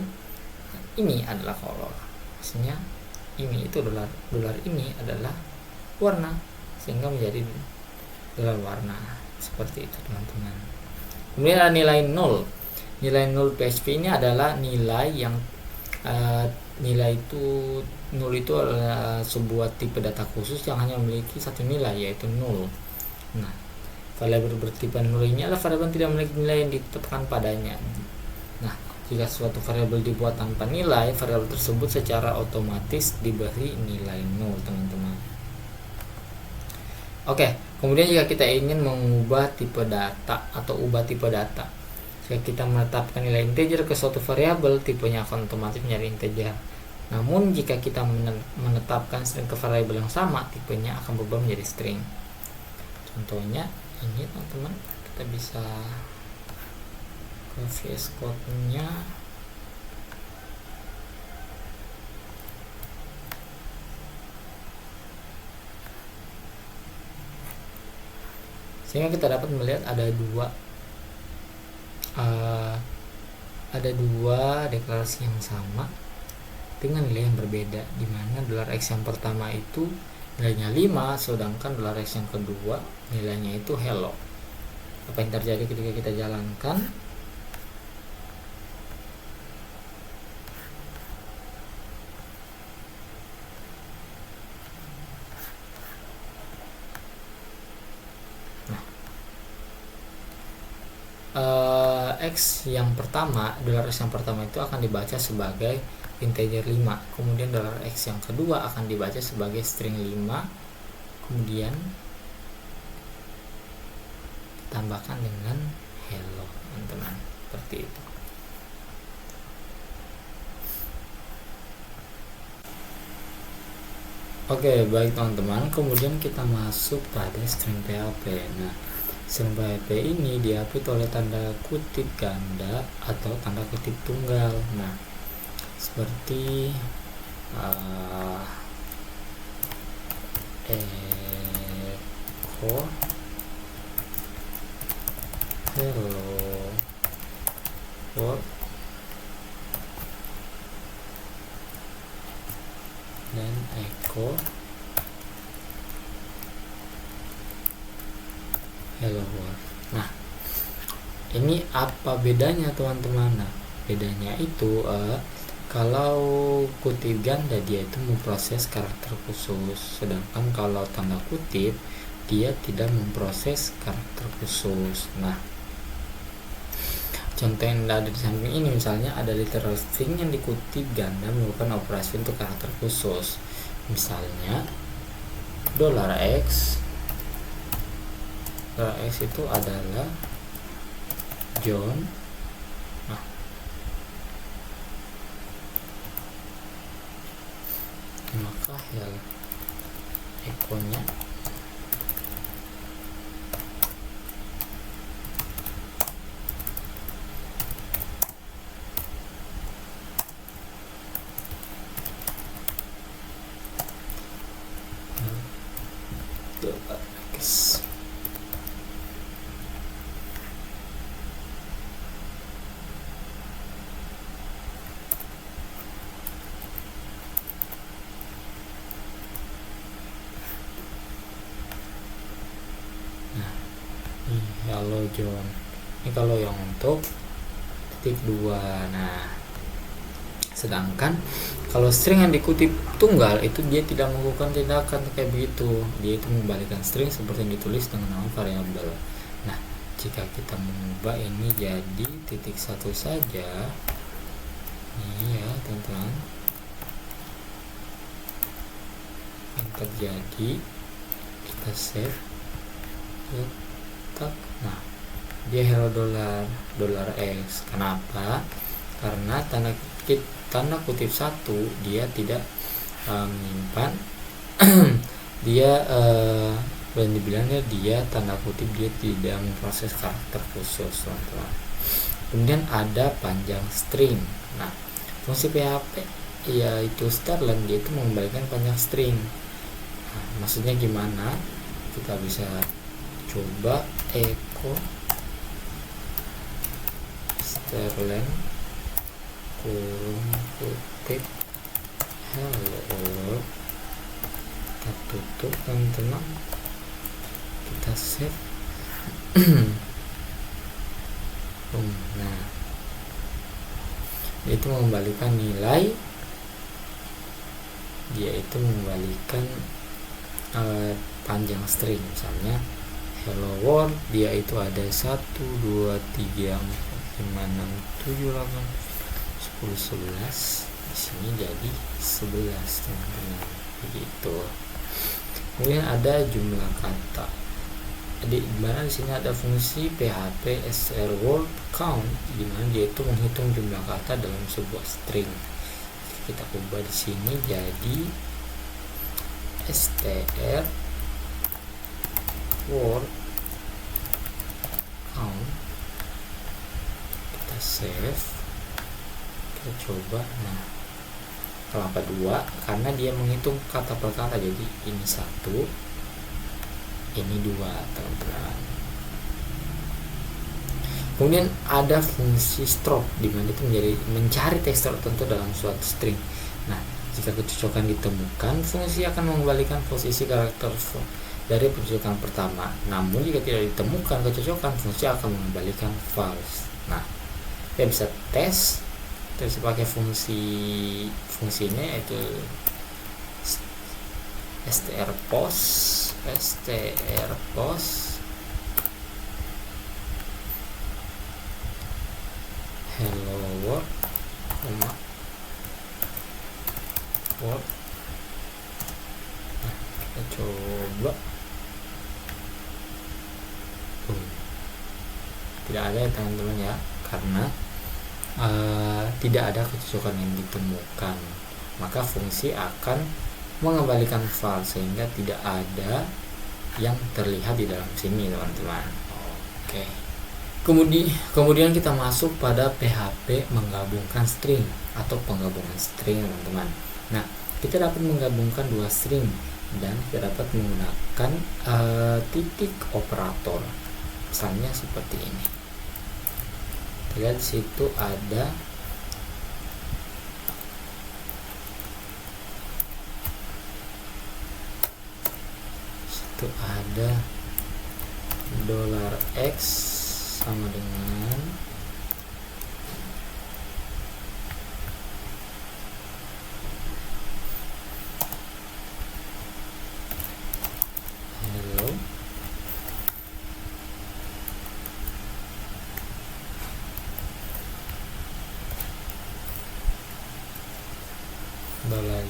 Speaker 1: Ini adalah color, maksudnya ini itu dolar ini adalah warna, sehingga menjadi dolar warna seperti itu, teman-teman. Kemudian ada nilai 0. Nilai 0 PHP ini adalah nilai yang nilai itu 0 itu adalah sebuah tipe data khusus yang hanya memiliki satu nilai, yaitu 0. Nah, variabel bertipe 0 ini adalah variabel yang tidak memiliki nilai yang ditetapkan padanya. Nah, jika suatu variabel dibuat tanpa nilai, variabel tersebut secara otomatis diberi nilai 0, teman-teman. Oke, kemudian jika kita ingin mengubah tipe data atau ubah tipe data, jika kita menetapkan nilai integer ke suatu variabel, tipenya akan otomatis menjadi integer. Namun jika kita menetapkan string ke variabel yang sama, tipenya akan berubah menjadi string. Contohnya ini, teman-teman, kita bisa ke VS Code-nya. Sehingga kita dapat melihat ada dua deklarasi yang sama dengan nilai yang berbeda, di mana $x yang pertama itu nilainya 5, sedangkan $x yang kedua nilainya itu hello. Apa yang terjadi ketika kita jalankan? X yang pertama, $x yang pertama itu akan dibaca sebagai integer 5. Kemudian $x yang kedua akan dibaca sebagai string 5. Kemudian tambahkan dengan hello, teman-teman, seperti itu. Oke, baik teman-teman, kemudian kita masuk pada string PHP. Nah, string PHP ini diapit oleh tanda kutip ganda atau tanda kutip tunggal. Nah, seperti echo hello world dan echo hello world. Nah, ini apa bedanya teman-teman? Nah, bedanya itu kalau kutip ganda dia itu memproses karakter khusus, sedangkan kalau tanda kutip dia tidak memproses karakter khusus. Nah, contoh yang ada di samping ini misalnya ada literal string yang dikutip ganda melakukan operasi untuk karakter khusus. Misalnya $x itu adalah John. Nah, maka echo-nya $x. Halo John. Ini kalau yang untuk titik 2. Nah, sedangkan kalau string yang dikutip tunggal itu dia tidak melakukan tindakan kayak begitu. Dia itu mengembalikan string seperti yang ditulis dengan nama variabel. Nah, jika kita mengubah ini jadi titik 1 saja, ini ya teman-teman, yang terjadi kita save letak. Nah, dia hello $x. Kenapa? Karena tanda kutip 1 dia tidak menyimpan dia dan dibilangnya dia tanda kutip dia tidak memproses karakter khusus, teman-teman. Kemudian ada panjang string. Nah, fungsi PHP yaitu starlen dia itu mengembalikan panjang string. Nah, maksudnya gimana? Kita bisa coba echo starlen kurung kutip hello, kita tutup teman-teman, kita save. Nah, itu mengembalikan nilai, dia itu mengembalikan panjang string. Misalnya hello world dia itu ada 1 2 3 4 5 6 7 8 10 11. Di sini jadi 11 teman-teman, begitu. Kemudian ada jumlah kata. Jadi dimana di sini ada fungsi PHP str word count, dimana dia itu menghitung jumlah kata dalam sebuah string. Kita ubah di sini jadi str word count, kita save, kita coba. Nah, kenapa 2? Karena dia menghitung kata per kata, jadi ini 1 ini 2 teman-teman. Kemudian ada fungsi stroke dimana itu menjadi mencari teks tertentu dalam suatu string. Nah, jika kecocokan ditemukan, fungsi akan mengembalikan posisi karakter dari kecocokan pertama. Namun jika tidak ditemukan kecocokan, fungsi akan mengembalikan false. Nah, kita bisa tes terus pakai fungsinya yaitu strpost hello world, world. Nah, kita coba. Tidak ada ya teman-teman ya, karena tidak ada kecocokan yang ditemukan, maka fungsi akan mengembalikan val sehingga tidak ada yang terlihat di dalam sini, teman-teman. Oke. Kemudian kita masuk pada PHP menggabungkan string atau penggabungan string, teman-teman. Nah, kita dapat menggabungkan dua string dan kita dapat menggunakan titik operator. Misalnya seperti ini. Lihat situ ada $x sama dengan hello.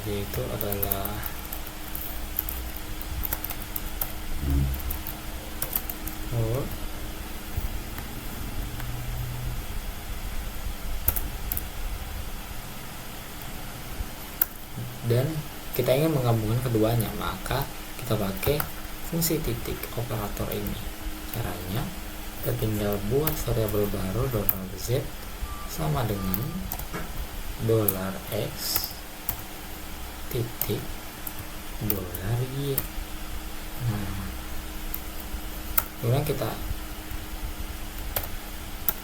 Speaker 1: $y itu adalah dan kita ingin menggabungkan keduanya, maka kita pakai fungsi titik operator ini. Caranya kita tinggal buat variabel baru $z sama dengan $x titik $y. Nah, kemudian kita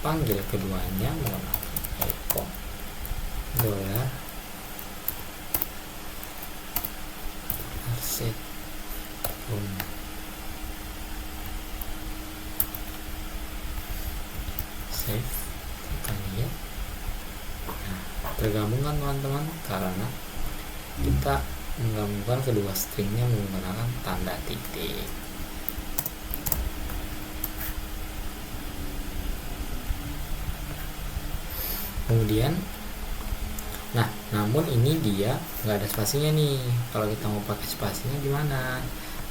Speaker 1: panggil keduanya menggunakan echo $set save. Kita lihat, nah, tergabung kan teman-teman, karena kita menggabungkan kedua stringnya menggunakan tanda titik. Kemudian, nah, namun ini dia nggak ada spasinya nih. Kalau kita mau pakai spasinya gimana?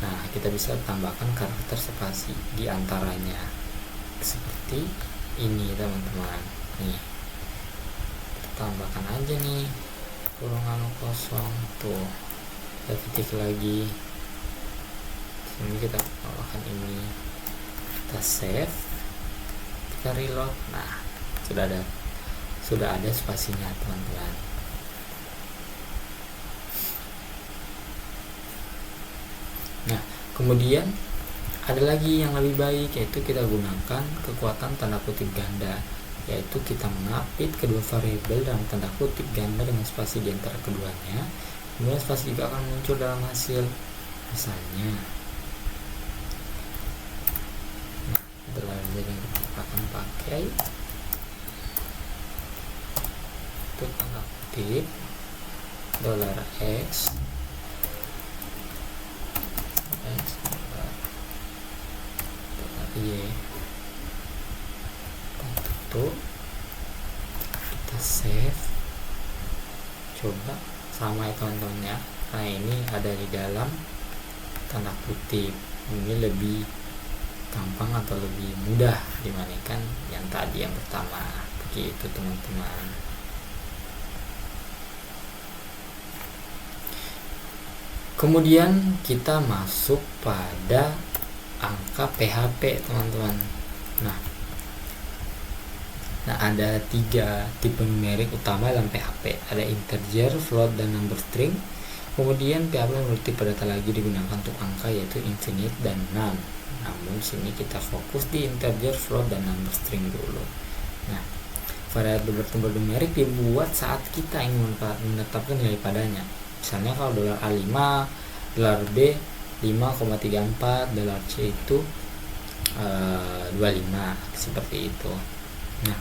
Speaker 1: Nah, kita bisa tambahkan karakter spasi di antaranya seperti ini, teman-teman. Nih, kita tambahkan aja nih kurungan kosong tuh, kita titik lagi. Sini kita tambahkan ini, kita save, kita reload. Nah, sudah ada spasinya, teman-teman. Nah, kemudian ada lagi yang lebih baik, yaitu kita gunakan kekuatan tanda kutip ganda, yaitu kita mengapit kedua variabel dalam tanda kutip ganda dengan spasi di antara keduanya. Kemudian spasi juga akan muncul dalam hasil. Misalnya, nah, adalah yang kita akan pakai itu tanda kutip $x y. Tutup, kita save, coba sama ya teman-teman ya. Nah, ini ada di dalam tanda kutip, ini lebih gampang atau lebih mudah dibandingkan yang tadi yang pertama. Begitu, teman-teman. Kemudian kita masuk pada angka PHP, teman-teman. Nah, ada 3 tipe numerik utama dalam PHP. Ada integer, float, dan number string. Kemudian PHP multi data lagi digunakan untuk angka, yaitu infinite dan none. Namun sini kita fokus di integer, float, dan number string dulu. Nah, variabel bertumpuk numerik dibuat saat kita ingin menetapkan nilai padanya. Misalnya kalau $A5, $B 5,34, $C itu 25, seperti itu. Nah,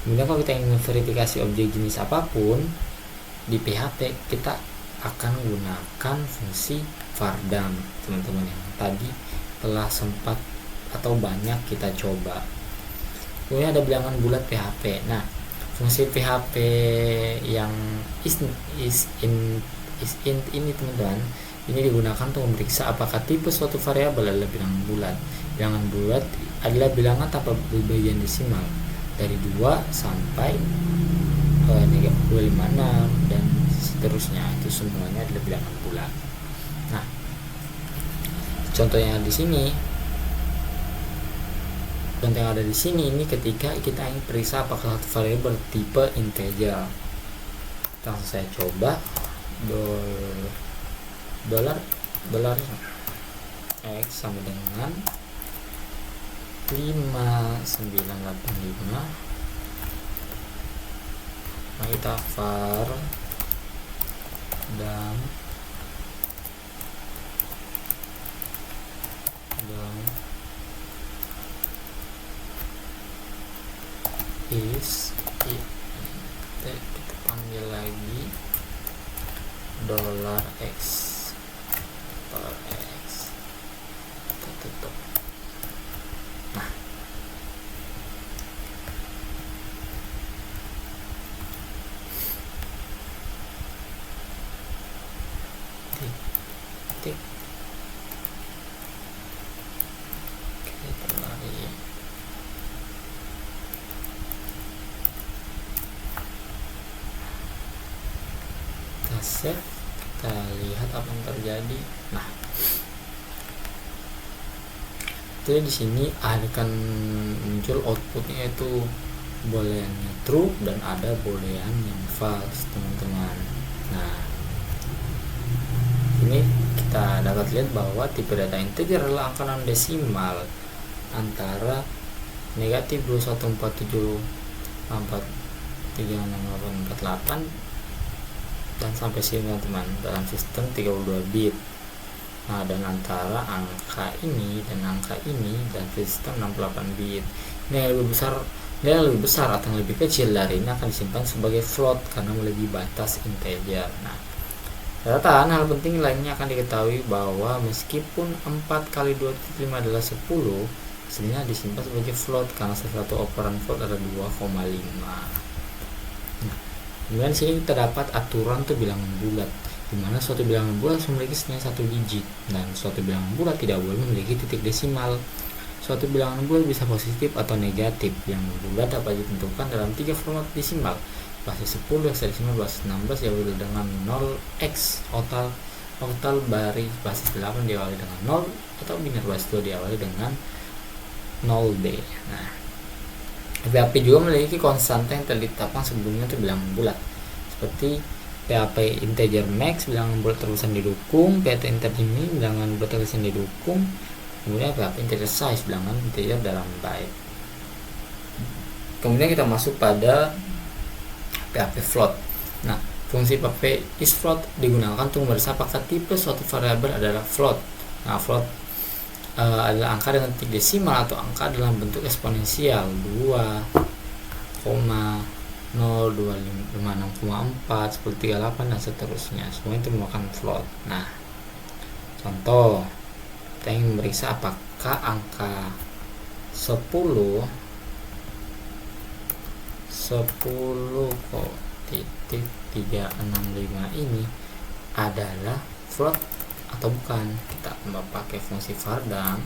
Speaker 1: kemudian kalau kita ingin verifikasi objek jenis apapun di PHP, kita akan gunakan fungsi vardam, teman-teman, yang tadi telah sempat atau banyak kita coba. Kemudian ada bilangan bulat PHP. Nah, fungsi PHP yang isInt ini, teman-teman, ini digunakan untuk memeriksa apakah tipe suatu variabel adalah bilangan bulat. Bilangan bulat adalah bilangan tanpa bagian desimal dari 2 sampai 256 dan seterusnya. Itu semuanya adalah bilangan bulat. contohnya di sini. Contoh yang ada di sini ini ketika kita ingin periksa apakah satu variabel tipe integer. Langsung saya coba dolar x sama dengan 5985. Nah, kita var dan is kita panggil lagi dolar x kita tutup. Nah, titik kita lari. Kita save, kita lihat apa yang terjadi. Nah, jadi di sini akan muncul outputnya itu booleannya true dan ada boolean yang false, teman-teman. Nah, ini kita dapat lihat bahwa tipe data integer adalah angka non desimal antara negatif 2147436848 dan sampai sini, teman-teman, dalam sistem 32 bit. Nah, dan antara angka ini dan angka ini dan sistem 68 bit. Ini yang lebih besar atau yang lebih kecil dari ini akan disimpan sebagai float karena melebihi batas integer. Nah, catatan hal penting lainnya akan diketahui bahwa meskipun 4 kali 2.5 adalah 10, hasilnya disimpan sebagai float karena salah satu operan float ada 2,5. Kemudian sini terdapat aturan untuk bilangan bulat, di mana suatu bilangan bulat memiliki setidaknya 1 digit dan suatu bilangan bulat tidak boleh memiliki titik desimal. Suatu bilangan bulat bisa positif atau negatif. Bilangan bulat dapat ditentukan dalam 3 format desimal: basis 10, hexadesimal basis 16 diawali dengan 0x, oktal baris basis 8 diawali dengan 0, atau biner basis 2 diawali dengan 0b. Nah, PHP juga memiliki konstanta yang telah ditetapkan sebelumnya untuk bilangan bulat, seperti PHP integer max bilangan bulat tertulisan didukung, PHP integer min bilangan bulat tertulisan didukung, kemudian PHP integer size bilangan integer dalam byte. Kemudian kita masuk pada PHP float. Nah, fungsi PHP isFloat digunakan untuk memeriksa apakah tipe suatu variabel adalah float. Nah, float adalah angka dengan titik desimal atau angka dalam bentuk eksponensial 2,02564 1038 dan seterusnya. Semua itu merupakan float. Nah, contoh kita ingin memeriksa apakah angka 10,365 ini adalah float atau bukan. Kita pakai fungsi var dan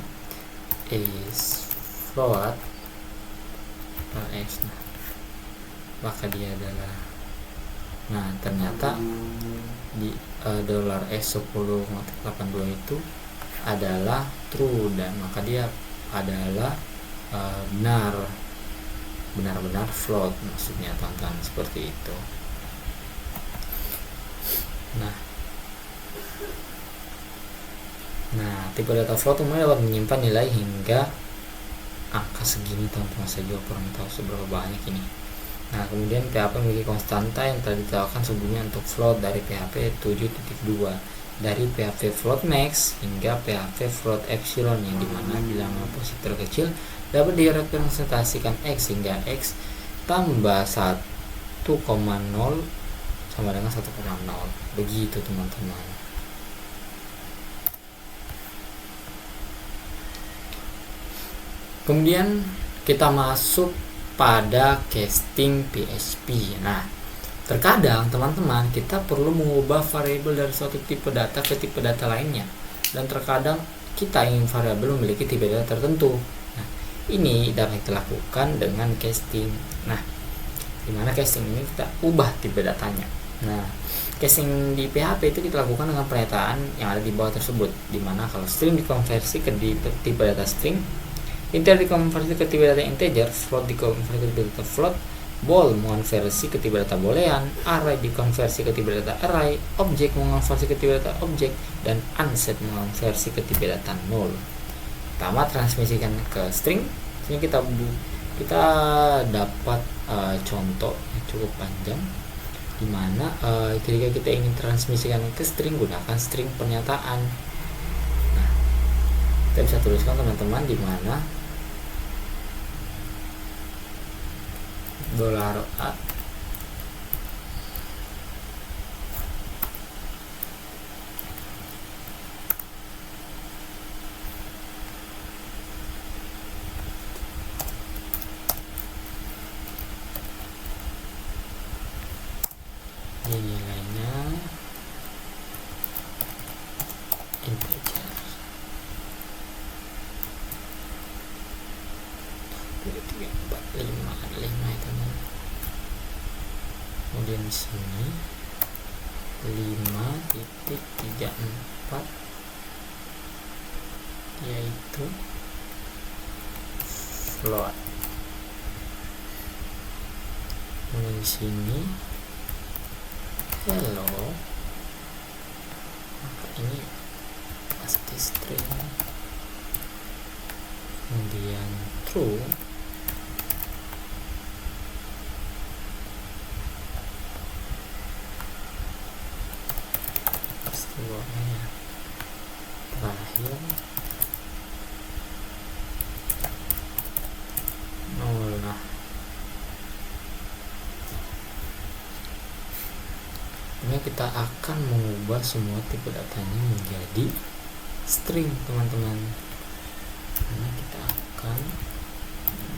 Speaker 1: is float x. Nah, maka dia adalah, nah ternyata di dolar x 10,82 itu adalah true, dan maka dia adalah benar-benar float, maksudnya teman-teman, seperti itu. Nah, tipe data float umumnya dapat menyimpan nilai hingga angka segini, teman-teman. Saya juga kurang tahu seberapa banyak ini. Nah, kemudian PHP memiliki konstanta yang telah ditetapkan sebelumnya untuk float dari PHP 7.2, dari PHP float max hingga PHP float epsilon, yang dimana bilangan positif terkecil dapat direpresentasikan x hingga x tambah 1,0 sama dengan 1,0. Begitu, teman-teman. Kemudian kita masuk pada casting PHP. Nah, terkadang teman-teman kita perlu mengubah variabel dari suatu tipe data ke tipe data lainnya, dan terkadang kita ingin variabel memiliki tipe data tertentu. Nah, ini dapat kita lakukan dengan casting. Nah, dimana casting ini kita ubah tipe datanya. Nah, casing di PHP itu kita lakukan dengan pernyataan yang ada di bawah tersebut, dimana kalau string dikonversi ke tipe data string, integer dikonversi ke tipe data integer, float dikonversi ke tipe data float, bool mengonversi ke tipe data boolean, array dikonversi ke tipe data array, object mengonversi ke tipe data object, dan unset mengonversi ke tipe data null. Pertama, transmisikan ke string. Sini kita dapat contoh yang cukup panjang, dimana ketika kita ingin transmisikan ke string, gunakan string pernyataan. Nah, kita bisa tuliskan teman-teman, dimana $a ini nilainya integer. 2, 3, 4, 5 ada 5 itu. Kemudian di sini 5.34 yaitu float. Kemudian di sini hello, maka ini pasti string. Kemudian true, ya. Terakhir nol. Nah, ini kita akan mengubah semua tipe datanya menjadi string, teman-teman. Karena kita akan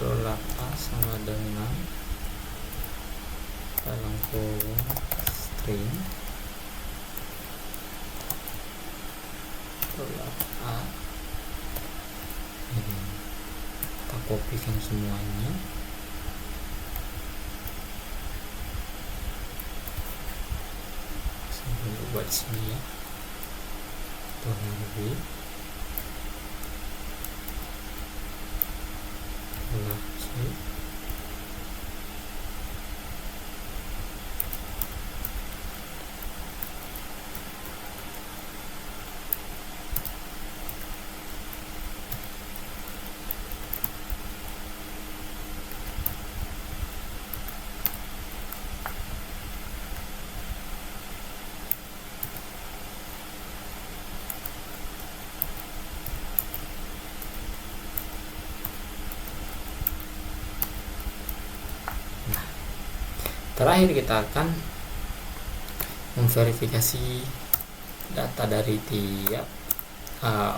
Speaker 1: $a sama dengan dalam kurung string $a. Ini kita kopikan semuanya. Buat sini ya, $b $c. Terakhir kita akan memverifikasi data dari tiap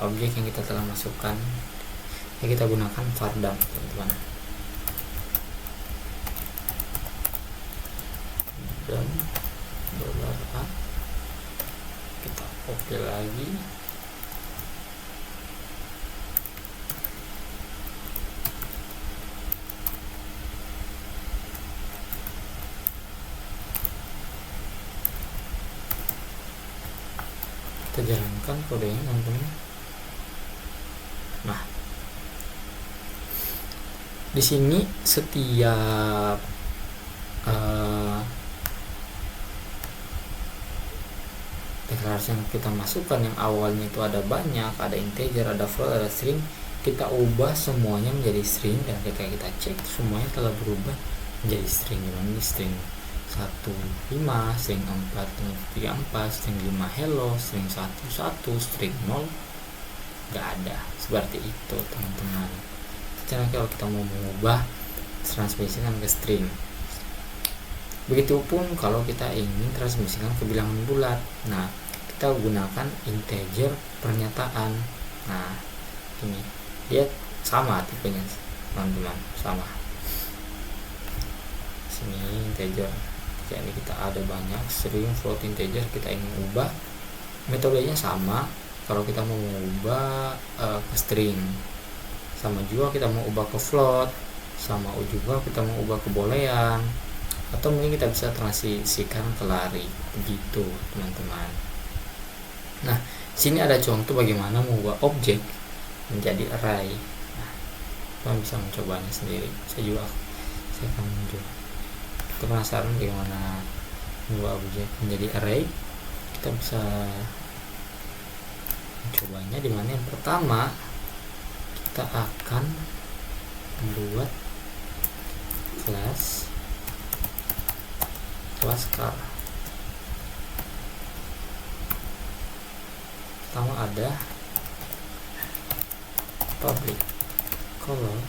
Speaker 1: objek yang kita telah masukkan. Ya, kita gunakan var dump, teman-teman. Dan $a kita copy lagi. Kita jalankan kodenya, teman-teman. Nah, di sini setiap deklarasi yang kita masukkan yang awalnya itu ada banyak, ada integer, ada float, ada string, kita ubah semuanya menjadi string, dan ketika kita cek semuanya telah berubah menjadi string. Ini string 1, 5, string 4, 34, string 5 hello, string 1, 1, string 0 nggak ada. Seperti itu, teman-teman. Secara kalau kita mau mengubah transmisikan ke string, begitupun kalau kita ingin transmisikan ke bilangan bulat. Nah, kita gunakan integer pernyataan. Nah, ini dia sama tipenya, teman-teman, sama. Sini integer. Jadi kita ada banyak string, float, integer, kita ingin ubah, metodenya sama. Kalau kita mau mengubah ke string, sama juga kita mau ubah ke float, sama juga kita mau ubah ke boolean, atau mungkin kita bisa transisikan ke lari begitu teman-teman. Nah, sini ada contoh bagaimana mengubah objek menjadi array. Nah, teman bisa mencobanya sendiri. Saya akan mencoba. Kita penasaran bagaimana mengubah objek menjadi array? Kita bisa mencobanya, dimana yang pertama kita akan membuat kelas car. Pertama ada public color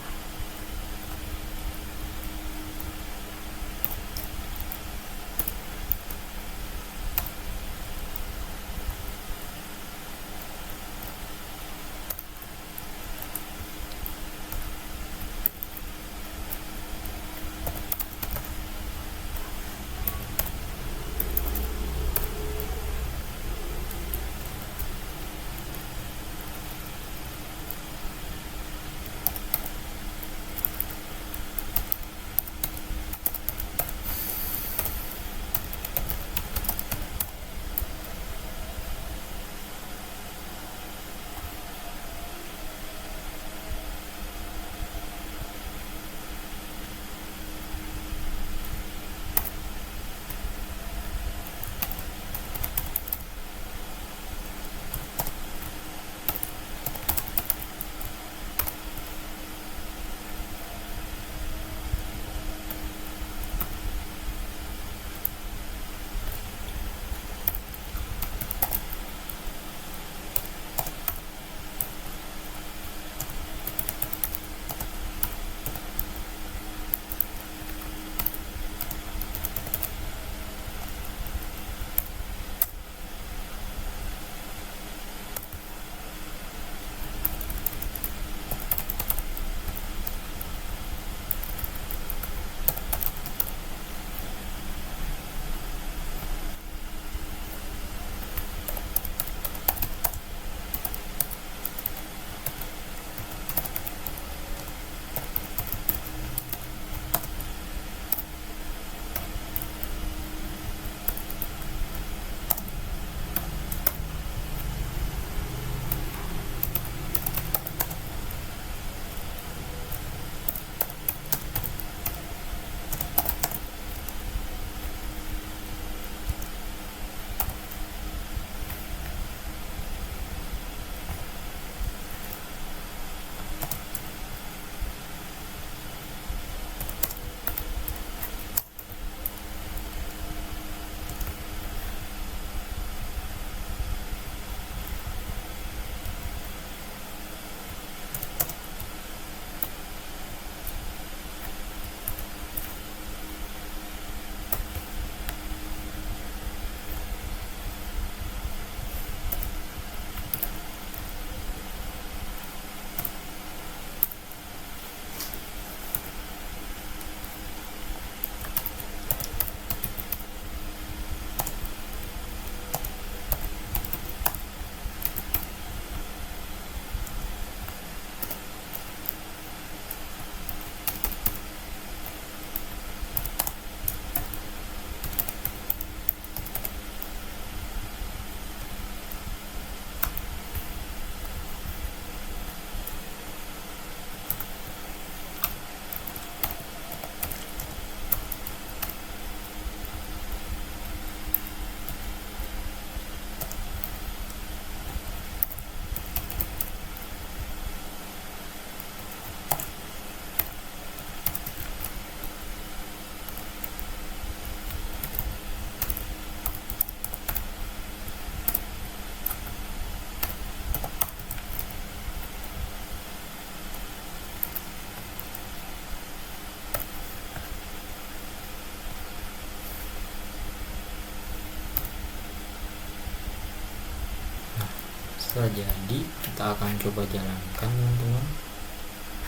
Speaker 1: Setelah jadi, kita akan coba jalankan teman-teman.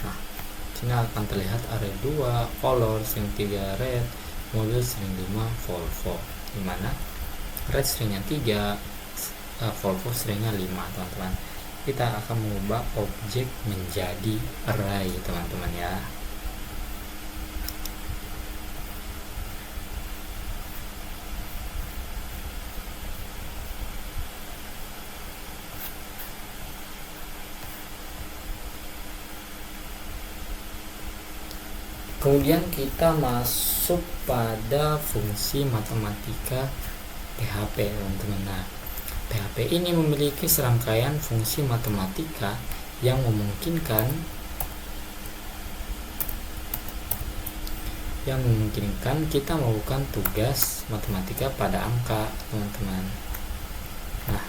Speaker 1: Nah, sini akan terlihat array 2 color string 3 red, model string 5 Volvo, dimana red stringnya 3, Volvo stringnya 5 teman-teman. Kita akan mengubah objek menjadi array teman-teman ya. kemudian kita masuk pada fungsi matematika PHP, teman-teman. Nah, PHP ini memiliki serangkaian fungsi matematika yang memungkinkan kita melakukan tugas matematika pada angka, teman-teman. Nah,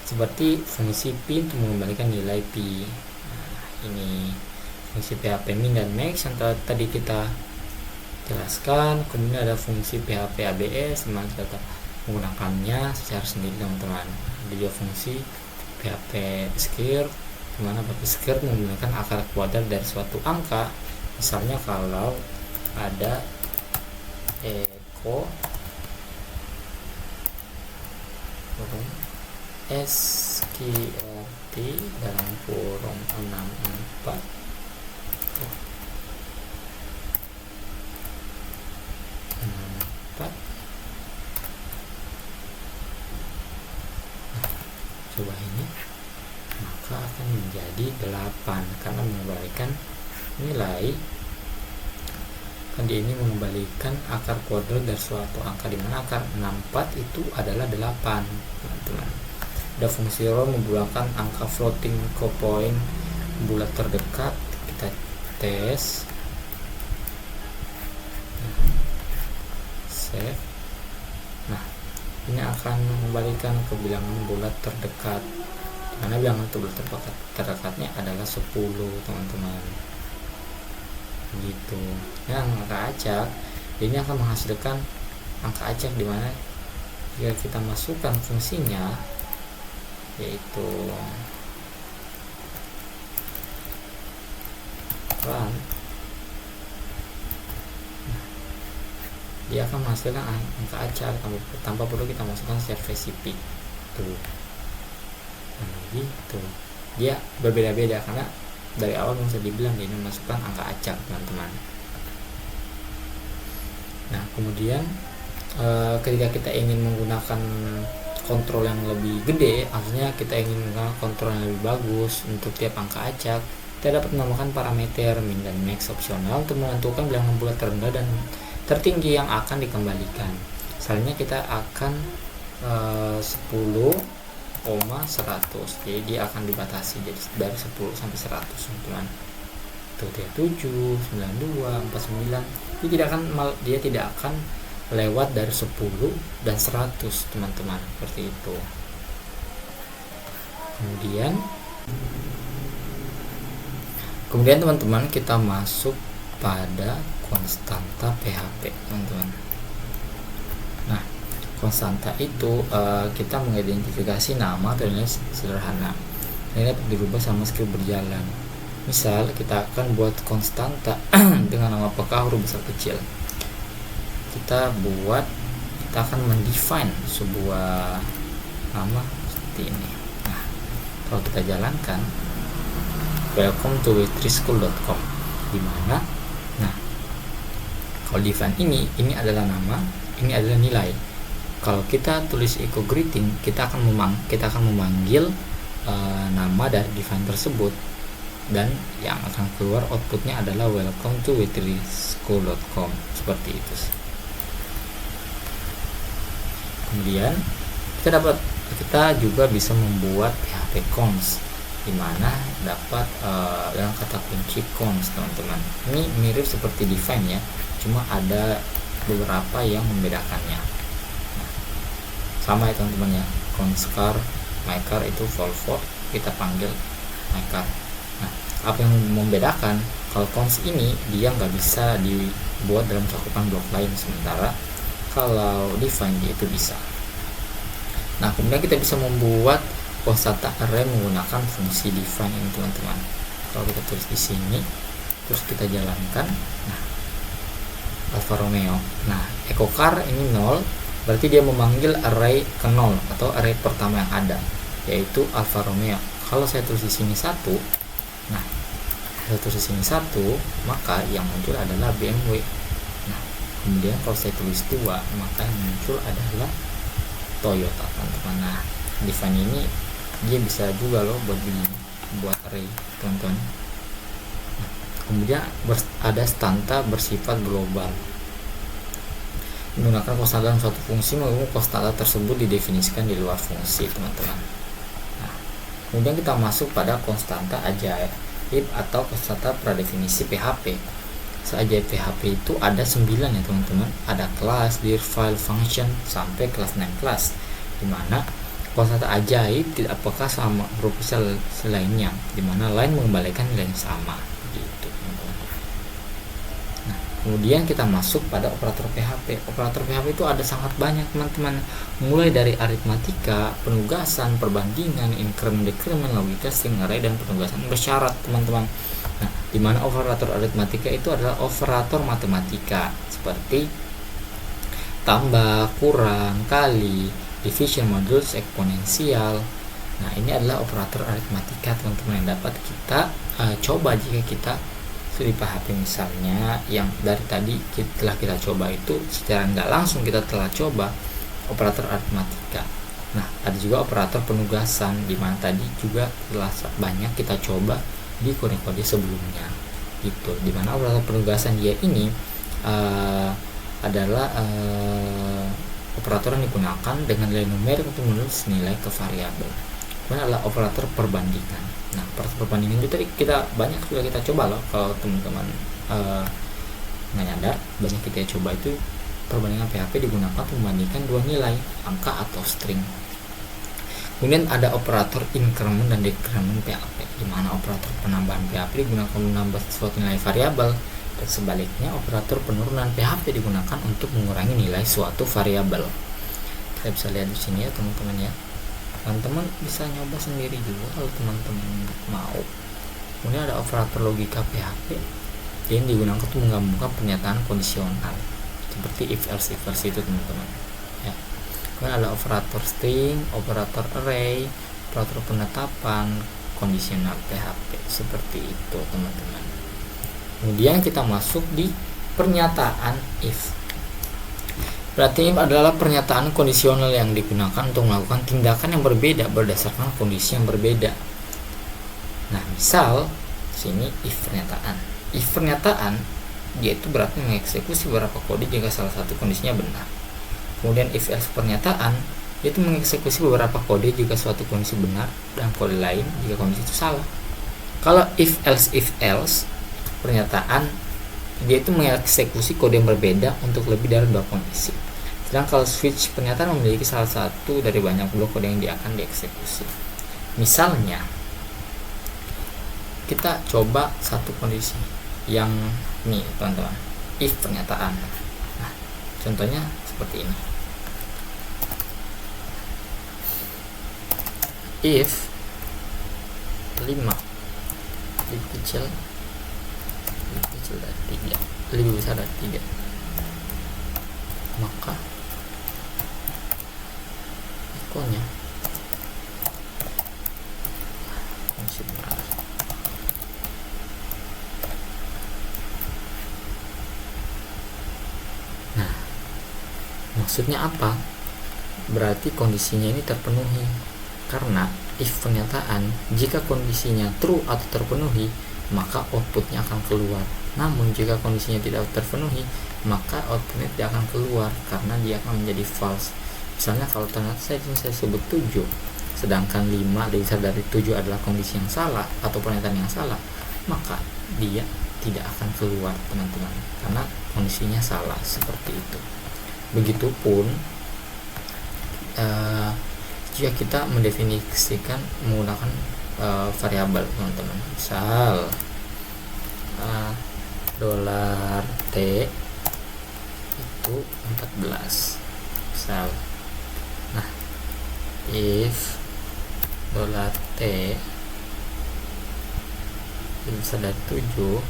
Speaker 1: seperti fungsi pi untuk mengembalikan nilai pi. Nah, ini fungsi PHP min dan max yang tadi kita jelaskan. Kemudian ada fungsi PHP ABS, dimana kita menggunakannya secara sendiri, teman-teman. Ada juga fungsi PHP skirt, dimana PHP skirt menggunakan akar kuadrat dari suatu angka. Misalnya kalau ada eko SQRT dalam kurung 64 coba ini, maka akan menjadi 8 karena mengembalikan nilai kan dia ini mengembalikan akar kuadrat dari suatu angka, di mana akar 64 itu adalah 8, teman-teman. Ada fungsi row membulatkan angka floating ke poin bulat terdekat. Kita tes save. Nah, ini akan mengembalikan ke bilangan bulat terdekat, karena bilangan bulat terdekatnya adalah 10, teman-teman. Gitu. Yang angka acak ini akan menghasilkan angka acak, di mana jika kita masukkan fungsinya yaitu run, dia akan menghasilkan angka acak tanpa perlu kita masukkan service IP. Tuh. Nah, gitu. Dia berbeda-beda karena dari awal bisa dibilang ini memasukkan angka acak, teman-teman. Nah, kemudian ketika kita ingin menggunakan kontrol yang lebih gede, artinya kita ingin menggunakan kontrol yang lebih bagus untuk tiap angka acak, kita dapat menambahkan parameter min dan max opsional untuk menentukan bilangan bulat terendah dan tertinggi yang akan dikembalikan. Misalnya kita akan 10,100, jadi dia akan dibatasi jadi dari 10 sampai 100, teman-teman. Tuh, 7, 92, 49. Dia tidak akan lewat dari 10 dan 100, teman-teman, seperti itu. Kemudian teman-teman, kita masuk pada konstanta PHP, teman-teman. Nah, konstanta itu kita mengidentifikasi nama atau nilai sederhana. Ini dapat dirubah sama script berjalan. Misal kita akan buat konstanta dengan nama apakah huruf besar kecil. Kita akan mendefine sebuah nama seperti ini. Nah, kalau kita jalankan welcome to wetrischool.com, dimana kalau define ini adalah nama, ini adalah nilai. Kalau kita tulis echo greeting, kita akan memanggil nama dari define tersebut, dan yang akan keluar outputnya adalah welcome to wetrischool.com, seperti itu. Kemudian kita juga bisa membuat PHP cons, dimana dapat dengan kata kunci cons, teman-teman. Ini mirip seperti define ya, cuma ada beberapa yang membedakannya. Nah, sama ya, teman-teman ya. Cons car, my car itu Volvo, kita panggil my car. Nah, apa yang membedakan, kalau cons ini dia nggak bisa dibuat dalam cakupan blok lain, sementara kalau define dia itu bisa. Nah, kemudian kita bisa membuat konstanta array menggunakan fungsi define ini, teman-teman. Kalau kita tulis di sini, terus kita jalankan, nah, Alfa Romeo. Nah, echo car ini 0, berarti dia memanggil array ke 0 atau array pertama yang ada, yaitu Alfa Romeo. Kalau saya tulis di sini 1, nah, saya tulis di sini 1, maka yang muncul adalah BMW. Nah, kemudian kalau saya tulis 2, maka yang muncul adalah Toyota, teman-teman. Nah, define ini dia bisa juga loh buat array, teman-teman. Nah, Kemudian ada stanta bersifat global. Menggunakan konstanta dalam suatu fungsi menggunakan konstanta tersebut didefinisikan di luar fungsi, teman-teman. Nah, kemudian kita masuk pada konstanta ajaib atau konstanta pradefinisi PHP. Seajaib PHP itu ada 9 ya teman-teman. Ada kelas, dir, file, function sampai kelas 9 kelas. Dimana konstanta ajaib tidak apakah sama berupa selainnya, dimana lain mengembalikan nilai yang sama gitu, teman-teman. Nah, kemudian kita masuk pada operator PHP. Operator PHP itu ada sangat banyak teman-teman, mulai dari aritmatika, penugasan, perbandingan, increment, decrement, logika, string array, dan penugasan bersyarat, teman-teman. Nah, di mana operator aritmatika itu adalah operator matematika seperti tambah, kurang, kali, division, modulus, eksponensial. Nah, ini adalah operator aritmatika teman-teman yang dapat kita coba jika kita studi PHP misalnya yang dari tadi telah kita coba itu secara nggak langsung kita telah coba operator aritmatika. Nah, ada juga operator penugasan di mana tadi juga telah banyak kita coba di kode-kode sebelumnya gitu, dimana operator penugasan dia ini adalah operator yang digunakan dengan nilai numerik untuk menulis nilai ke variabel. Kemudian adalah operator perbandingan. Nah, operator perbandingan itu tadi kita banyak sudah kita coba loh, kalau teman-teman nggak nyadar, banyak kita coba itu perbandingan PHP digunakan untuk membandingkan dua nilai angka atau string. Kemudian ada operator increment dan decrement PHP, di mana operator penambahan PHP digunakan menambah suatu nilai variabel, dan sebaliknya operator penurunan PHP digunakan untuk mengurangi nilai suatu variabel. Kita bisa lihat di sini ya teman-teman ya. Teman-teman bisa nyoba sendiri juga kalau teman-teman mau. Kemudian ada operator logika PHP yang digunakan untuk menggabungkan pernyataan kondisional seperti if else itu teman-teman ya. Kemudian ada operator string, operator array, operator penetapan, kondisional PHP seperti itu teman-teman. Kemudian kita masuk di pernyataan if. Berarti if adalah pernyataan kondisional yang digunakan untuk melakukan tindakan yang berbeda berdasarkan kondisi yang berbeda. Nah, misal sini if pernyataan. If pernyataan dia itu berarti mengeksekusi beberapa kode jika salah satu kondisinya benar. Kemudian if else pernyataan yaitu mengeksekusi beberapa kode jika suatu kondisi benar dan kode lain jika kondisi itu salah. Kalau if else pernyataan dia itu mengeksekusi kode yang berbeda untuk lebih dari dua kondisi. Sedangkan kalau switch pernyataan memiliki salah satu dari banyak blok kode yang dia akan dieksekusi. Misalnya kita coba satu kondisi yang nih teman-teman, if pernyataan. Nah, contohnya seperti ini. If 5 lebih kecil dari 3, lebih besar dari 3, maka equalnya masih benar. Nah, maksudnya apa? Berarti kondisinya ini terpenuhi. Karena if pernyataan jika kondisinya true atau terpenuhi maka outputnya akan keluar. Namun jika kondisinya tidak terpenuhi maka outputnya tidak akan keluar karena dia akan menjadi false. Misalnya kalau ternyata saya sebut 7 sedangkan 5 lebih besar dari 7 adalah kondisi yang salah atau pernyataan yang salah, maka dia tidak akan keluar teman-teman karena kondisinya salah seperti itu. Begitupun jika kita mendefinisikan menggunakan variabel teman-teman, misal $T itu 14 misal. Nah, if $T lebih besar dari 7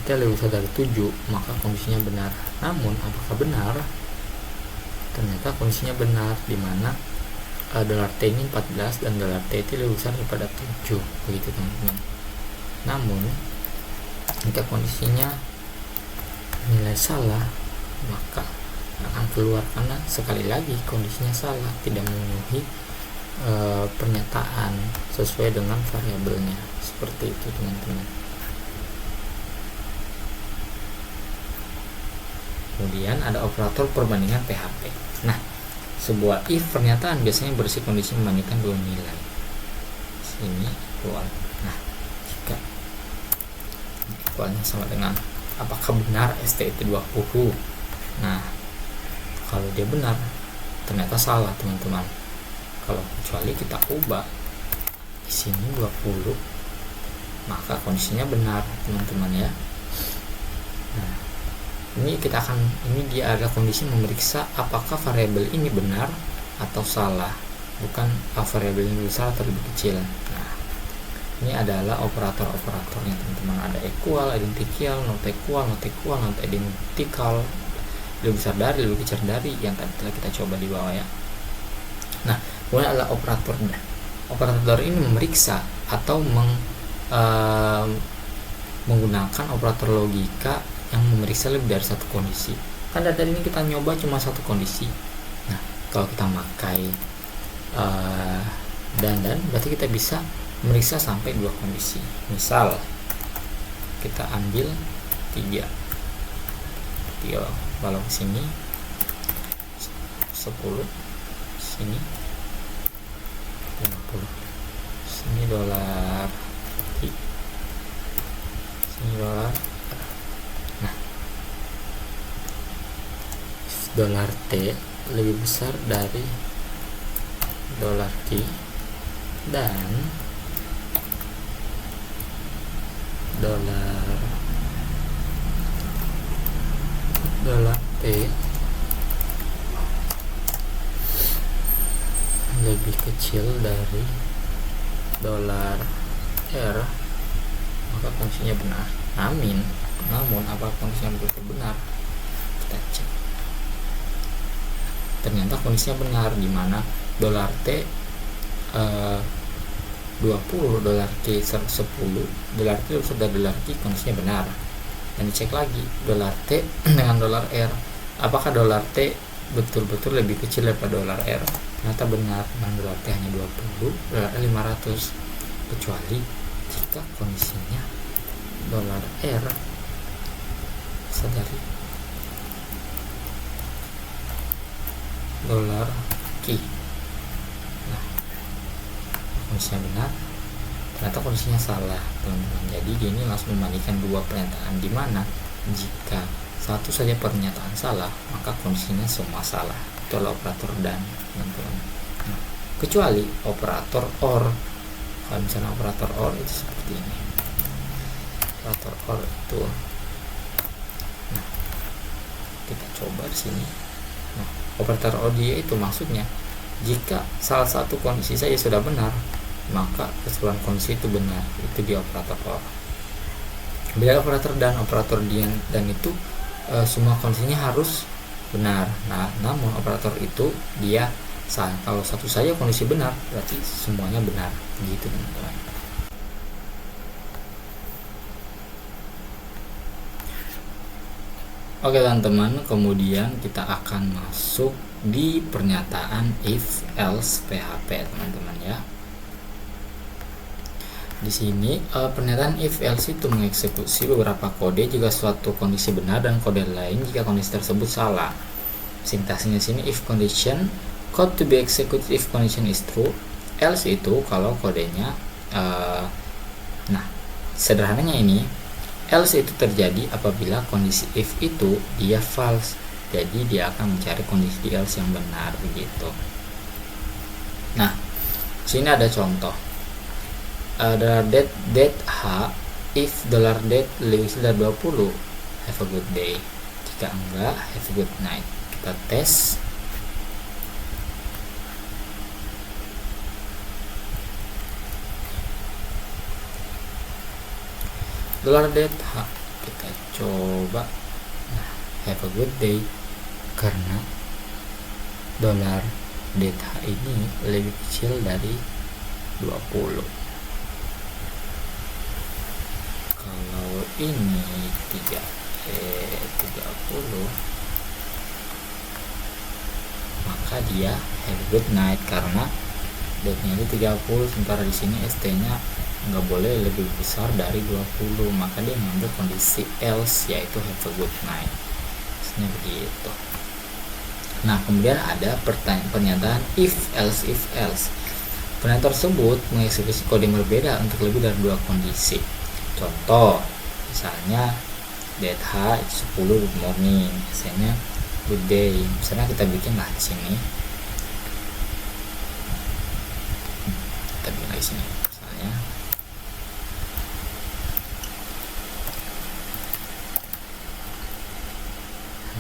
Speaker 1: $T lebih besar dari 7 maka kondisinya benar. Namun apakah benar? Ternyata kondisinya benar, dimana $T ini 14 dan $T itu lebih besar daripada 7 begitu teman-teman. Namun jika kondisinya nilai salah maka akan keluar karena sekali lagi kondisinya salah, tidak memenuhi pernyataan sesuai dengan variabelnya. Seperti itu teman-teman. Kemudian ada operator perbandingan PHP. Nah, sebuah if pernyataan biasanya berisi kondisi membandingkan dua nilai. Sini equal. Nah, jika equalnya sama dengan apakah benar ST itu 20. Nah, kalau dia benar, ternyata salah teman-teman. Kalau kecuali kita ubah di sini 20, maka kondisinya benar teman-teman ya. Nah, ini dia ada kondisi memeriksa apakah variabel ini benar atau salah, bukan variabel ini besar atau lebih kecil. Nah, ini adalah operator-operatornya teman-teman. Ada equal, identical, not equal, not equal, not identical, lebih besar dari, lebih kecil dari, yang tadi telah kita coba di bawah ya. Nah, kemudian adalah operator. Operator ini memeriksa atau menggunakan operator logika yang memeriksa lebih dari satu kondisi. Kan dari ini kita nyoba cuma satu kondisi. Nah, kalau kita pakai dan berarti kita bisa memeriksa sampai dua kondisi. Misal kita ambil 3 kalau sini 10, sini 50, sini dolar, sini dolar. Nah, dolar T lebih besar dari dolar Q dan dolar T lebih kecil dari dolar R, maka kondisinya benar. Namun apa kondisinya betul benar? Kita cek. Ternyata kondisinya benar, di mana dolar T 20, dolar Q 10, dolar T lebih besar dari dolar Q, kondisinya benar. Dan dicek lagi dolar T dengan dolar R, apakah dolar T betul-betul lebih kecil daripada dolar R? Ternyata benar, dengan dolar T hanya 20, dolar R 500, kecuali jika kondisinya dolar R besar dari dolar Q. Nah, kondisinya benar, ternyata kondisinya salah teman-teman. Jadi ini langsung membandingkan dua pernyataan, di mana jika satu saja pernyataan salah, maka kondisinya semua salah. Itu adalah operator dan teman-teman. Nah, kecuali operator OR. Kalau misalnya operator OR itu seperti ini. Operator OR itu, nah, kita coba di sini. Nah, operator OR dia itu maksudnya jika salah satu kondisi saja sudah benar, maka keseluruhan kondisi itu benar. Itu di operator OR. Bila operator dan dan itu semua kondisinya harus benar. Nah, namun operator itu dia salah. Kalau satu saja kondisi benar, berarti semuanya benar. Gitu teman-teman. Oke teman-teman, kemudian kita akan masuk di pernyataan if else PHP teman-teman ya. Di sini pernyataan if else itu mengeksekusi beberapa kode jika suatu kondisi benar dan kode lain jika kondisi tersebut salah. Sintaksnya sini if condition code to be executed if condition is true, else itu kalau kodenya nah, sederhananya ini else itu terjadi apabila kondisi if itu dia false. Jadi dia akan mencari kondisi di else yang benar begitu. Nah, sini ada contoh. $date H if $date lebih dari 20, have a good day. Jika enggak, have a good night. Kita tes. $date H kita coba. Nah, have a good day, karena $date H ini lebih kecil dari 20. Kalau ini 30, maka dia have a good night, karena date-nya itu 30, sementara di sini ST-nya nggak boleh lebih besar dari 20, maka dia mengambil kondisi else, yaitu have a good night. Maksudnya begitu. Nah, kemudian ada pernyataan if else. Pernyataan tersebut mengeksekusi kode yang berbeda untuk lebih dari 2 kondisi. Contoh, misalnya date H 10 good morning, biasanya good day. Misalnya kita bikin lah di sini. Kita bikin lagi sini. Misalnya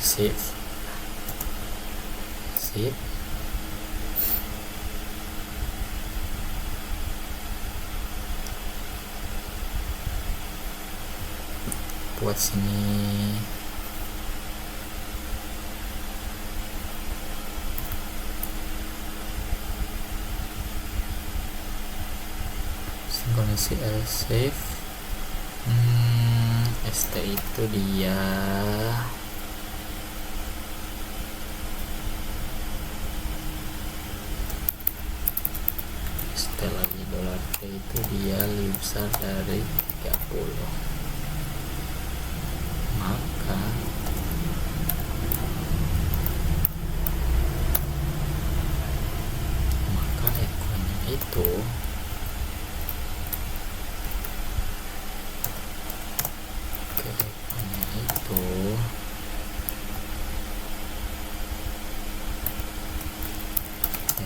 Speaker 1: sip. Buat sini sinkronisi else save. ST itu dia lagi $T itu dia lebih besar dari 30, maka ekornya itu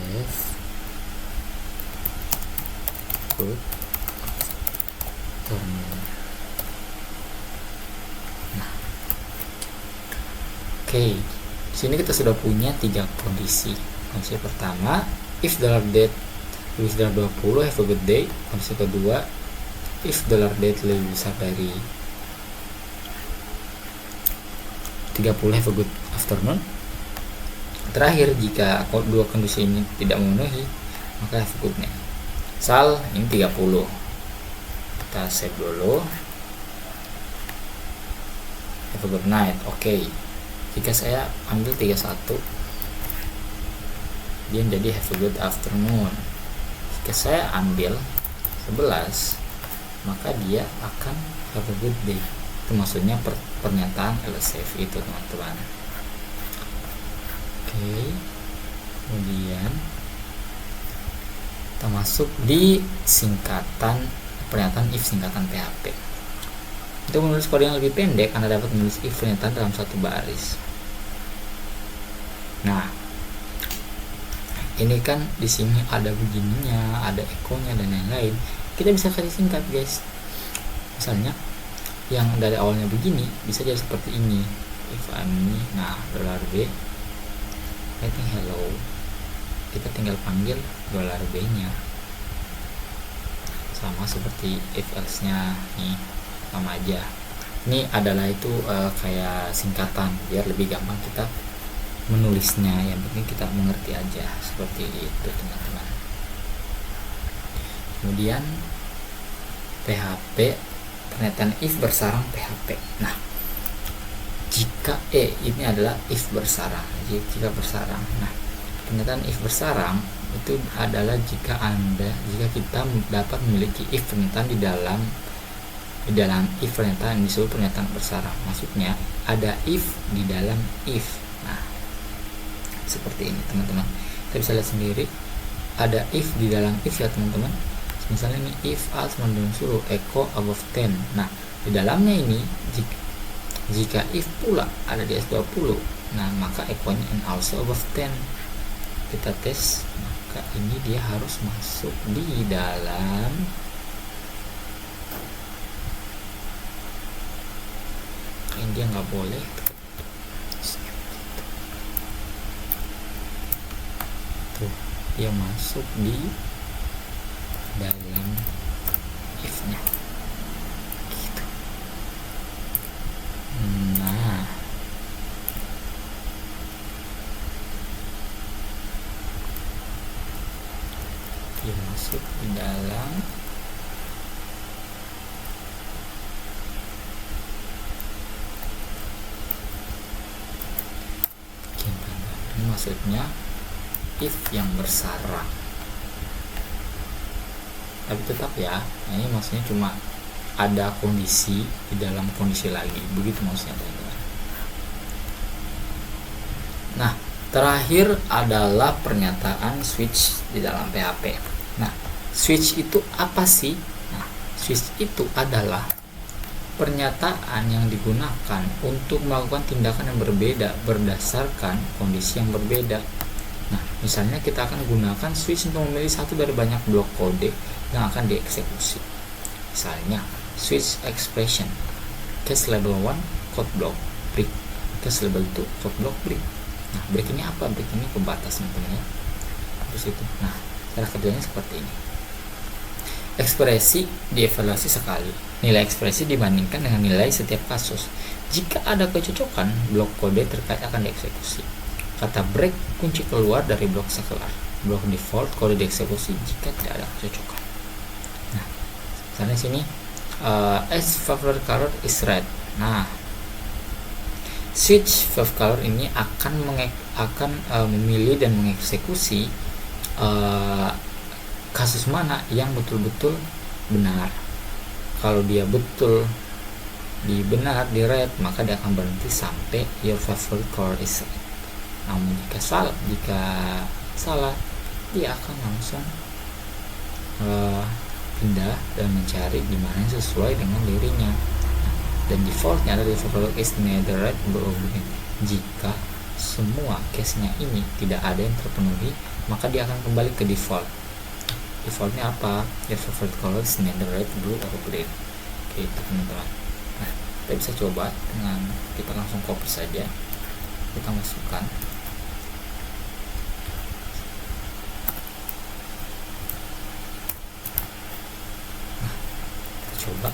Speaker 1: F good terminal. Nah, oke, sini kita sudah punya 3 kondisi. Kondisi pertama, if $date lebih dari 20 have a good day. Kondisi kedua, if $date lebih besar dari 30 have a good afternoon. Terakhir, jika dua kondisi ini tidak memenuhi, maka have a good night. Misal ini 30, kita save dulu, have a good night. Oke, jika saya ambil 31, dia menjadi have a good afternoon. Jika saya ambil 11, maka dia akan have a good day. Itu maksudnya pernyataan else save itu, teman-teman. Oke, kemudian kita masuk di singkatan pernyataan if singkatan PHP. Untuk menulis kode yang lebih pendek, Anda dapat menulis if pernyataan dalam satu baris. Nah, ini kan di sini ada begininya, ada ekonya dan lain-lain. Kita bisa kasih singkat, guys. Misalnya yang dari awalnya begini bisa jadi seperti ini. If I'm ini, nah $B writing hello, kita tinggal panggil $B nya, sama seperti if else nya nih, sama aja. Ini adalah itu kayak singkatan biar lebih gampang kita menulisnya, yang penting kita mengerti aja, seperti itu, teman-teman. Kemudian PHP, pernyataan if bersarang PHP. Nah, jika ini adalah if bersarang, jika bersarang. Nah, pernyataan if bersarang itu adalah jika kita dapat memiliki if pernyataan di dalam if pernyataan disebut pernyataan bersarang. Maksudnya ada if di dalam if. Nah, seperti ini, teman-teman. Kita bisa lihat sendiri ada if di dalam if ya, teman-teman. Misalnya ini if else suruh echo above 10. Nah, di dalamnya ini jika if pula ada di S20, nah maka echo-nya and also above 10. Kita tes, maka ini dia harus masuk di dalam ini, dia nggak boleh tuh, dia masuk di dalam if-nya gitu. Nah, dia masuk di dalam ini, maksudnya if yang bersarang. Tapi tetap ya, ini maksudnya cuma ada kondisi di dalam kondisi lagi, begitu maksudnya teman-teman. Nah, terakhir adalah pernyataan switch di dalam PHP. Nah, switch itu apa sih? Nah, switch itu adalah pernyataan yang digunakan untuk melakukan tindakan yang berbeda berdasarkan kondisi yang berbeda. Nah, misalnya kita akan gunakan switch untuk memilih satu dari banyak blok kode yang akan dieksekusi. Misalnya, switch expression, case label 1, code block break, case label 2, code block break. Nah, break ini apa? Break ini pembatas teman-teman ya. Terus itu. Nah, cara kerjanya seperti ini. Ekspresi dievaluasi sekali. Nilai ekspresi dibandingkan dengan nilai setiap kasus. Jika ada kecocokan, blok kode terkait akan dieksekusi. Kata break kunci keluar dari blok sekelar. Blok default kode dieksekusi jika tidak ada kecocokan. Nah, misalnya sini as favorite color is red. Nah, switch favorite color ini akan memilih dan mengeksekusi kasus mana yang betul-betul benar. Kalau dia betul benar di red, maka dia akan berhenti sampai your favorite color is red. Namun jika salah, dia akan langsung pindah dan mencari di mana yang sesuai dengan dirinya. Dan defaultnya adalah favorite is neither red nor green. Jika semua case-nya ini tidak ada yang terpenuhi, maka dia akan kembali ke default. Defaultnya apa? Your favorite color is neither red, blue, or green. Oke, itu teman-teman. Nah, kita bisa coba dengan kita langsung copy saja. Kita masukkan. Nah, kita coba.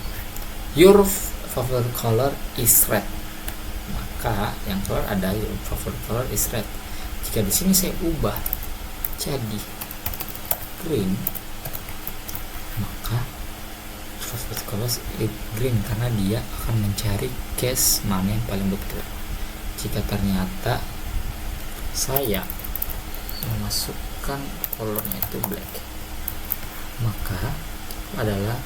Speaker 1: Your favorite color is red. Maka yang keluar ada your favorite color is red. Jika di sini saya ubah jadi green, maka favorite color is green karena dia akan mencari case mana yang paling betul. Jika ternyata saya memasukkan colornya itu black, maka adalah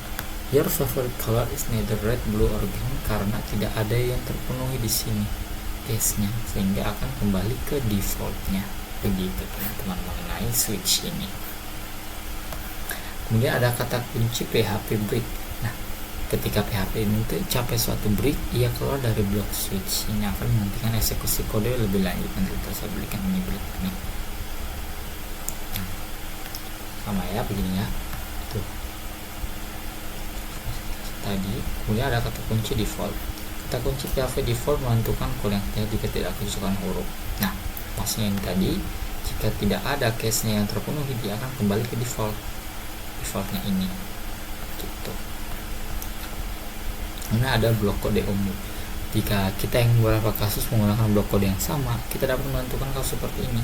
Speaker 1: your favorite color is neither red, blue, or green karena tidak ada yang terpenuhi di sini case-nya, sehingga akan kembali ke defaultnya. Begitu teman-teman mengenai switch ini. Kemudian ada kata kunci PHP break. Nah, ketika PHP ini capai suatu break, ia keluar dari blok switch. Ini akan menghentikan eksekusi kode lebih lanjut. Nanti saya berikan ini break ini. Nah, sama ya begini ya. Tuh. Tadi kemudian ada kata kunci default. Kata kunci PHP default menentukan call yang terjadi jika tidak kecocokan huruf. Nah, maksudnya ini tadi, jika tidak ada case-nya yang terpenuhi, dia akan kembali ke defaultnya ini gitu. Ini ada blok kode umum. Jika kita yang beberapa kasus menggunakan blok kode yang sama, kita dapat menentukan kasus seperti ini.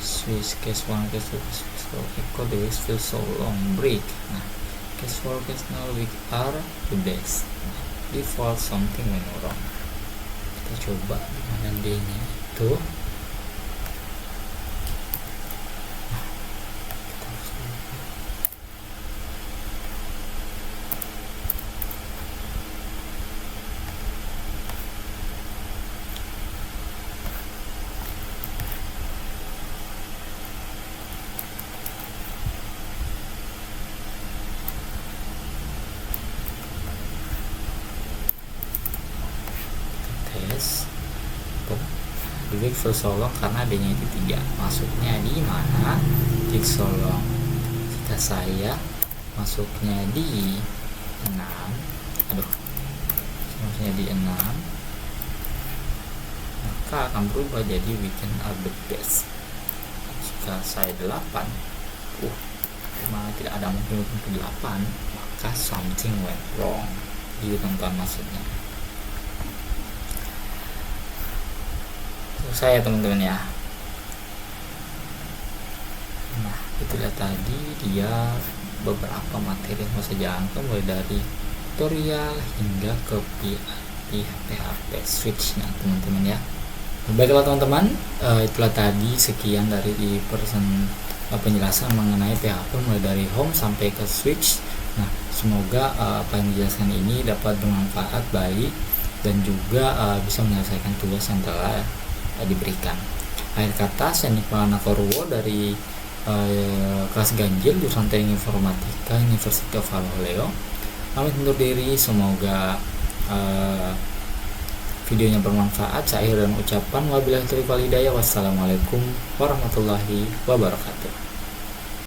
Speaker 1: Switch case 1, case 2, case 3, code will so long break. Nah, case 4, case 0 week are the best. Nah, default something went wrong. Kita coba dimana D-nya itu. Break for so long karena D-nya itu 3. Masuknya di mana? Break so long. Jika saya masuknya di 6, masuknya di 6, maka akan berubah jadi weekend are the best. Jika saya 8, memang tidak ada mungkin ke 8, maka something went wrong. Itu teman-teman maksudnya. Saya teman-teman ya. Nah, itulah tadi dia beberapa materi yang saya jalankan mulai dari tutorial hingga ke PHP switch-nya teman-teman ya. Baiklah teman-teman, itulah tadi sekian dari penjelasan mengenai PHP mulai dari home sampai ke switch. Nah, semoga apa yang dijelaskan ini dapat bermanfaat baik dan juga bisa menyelesaikan tugas yang telah diberikan. Akhir kata, saya Nikmana Korwo dari kelas ganjil jurusan Teknik Informatika University of Haloleo pamit undur diri. Semoga videonya bermanfaat. Saya akhir dan ucapan wabillahi taufiq wal hidayah. Wassalamualaikum warahmatullahi wabarakatuh.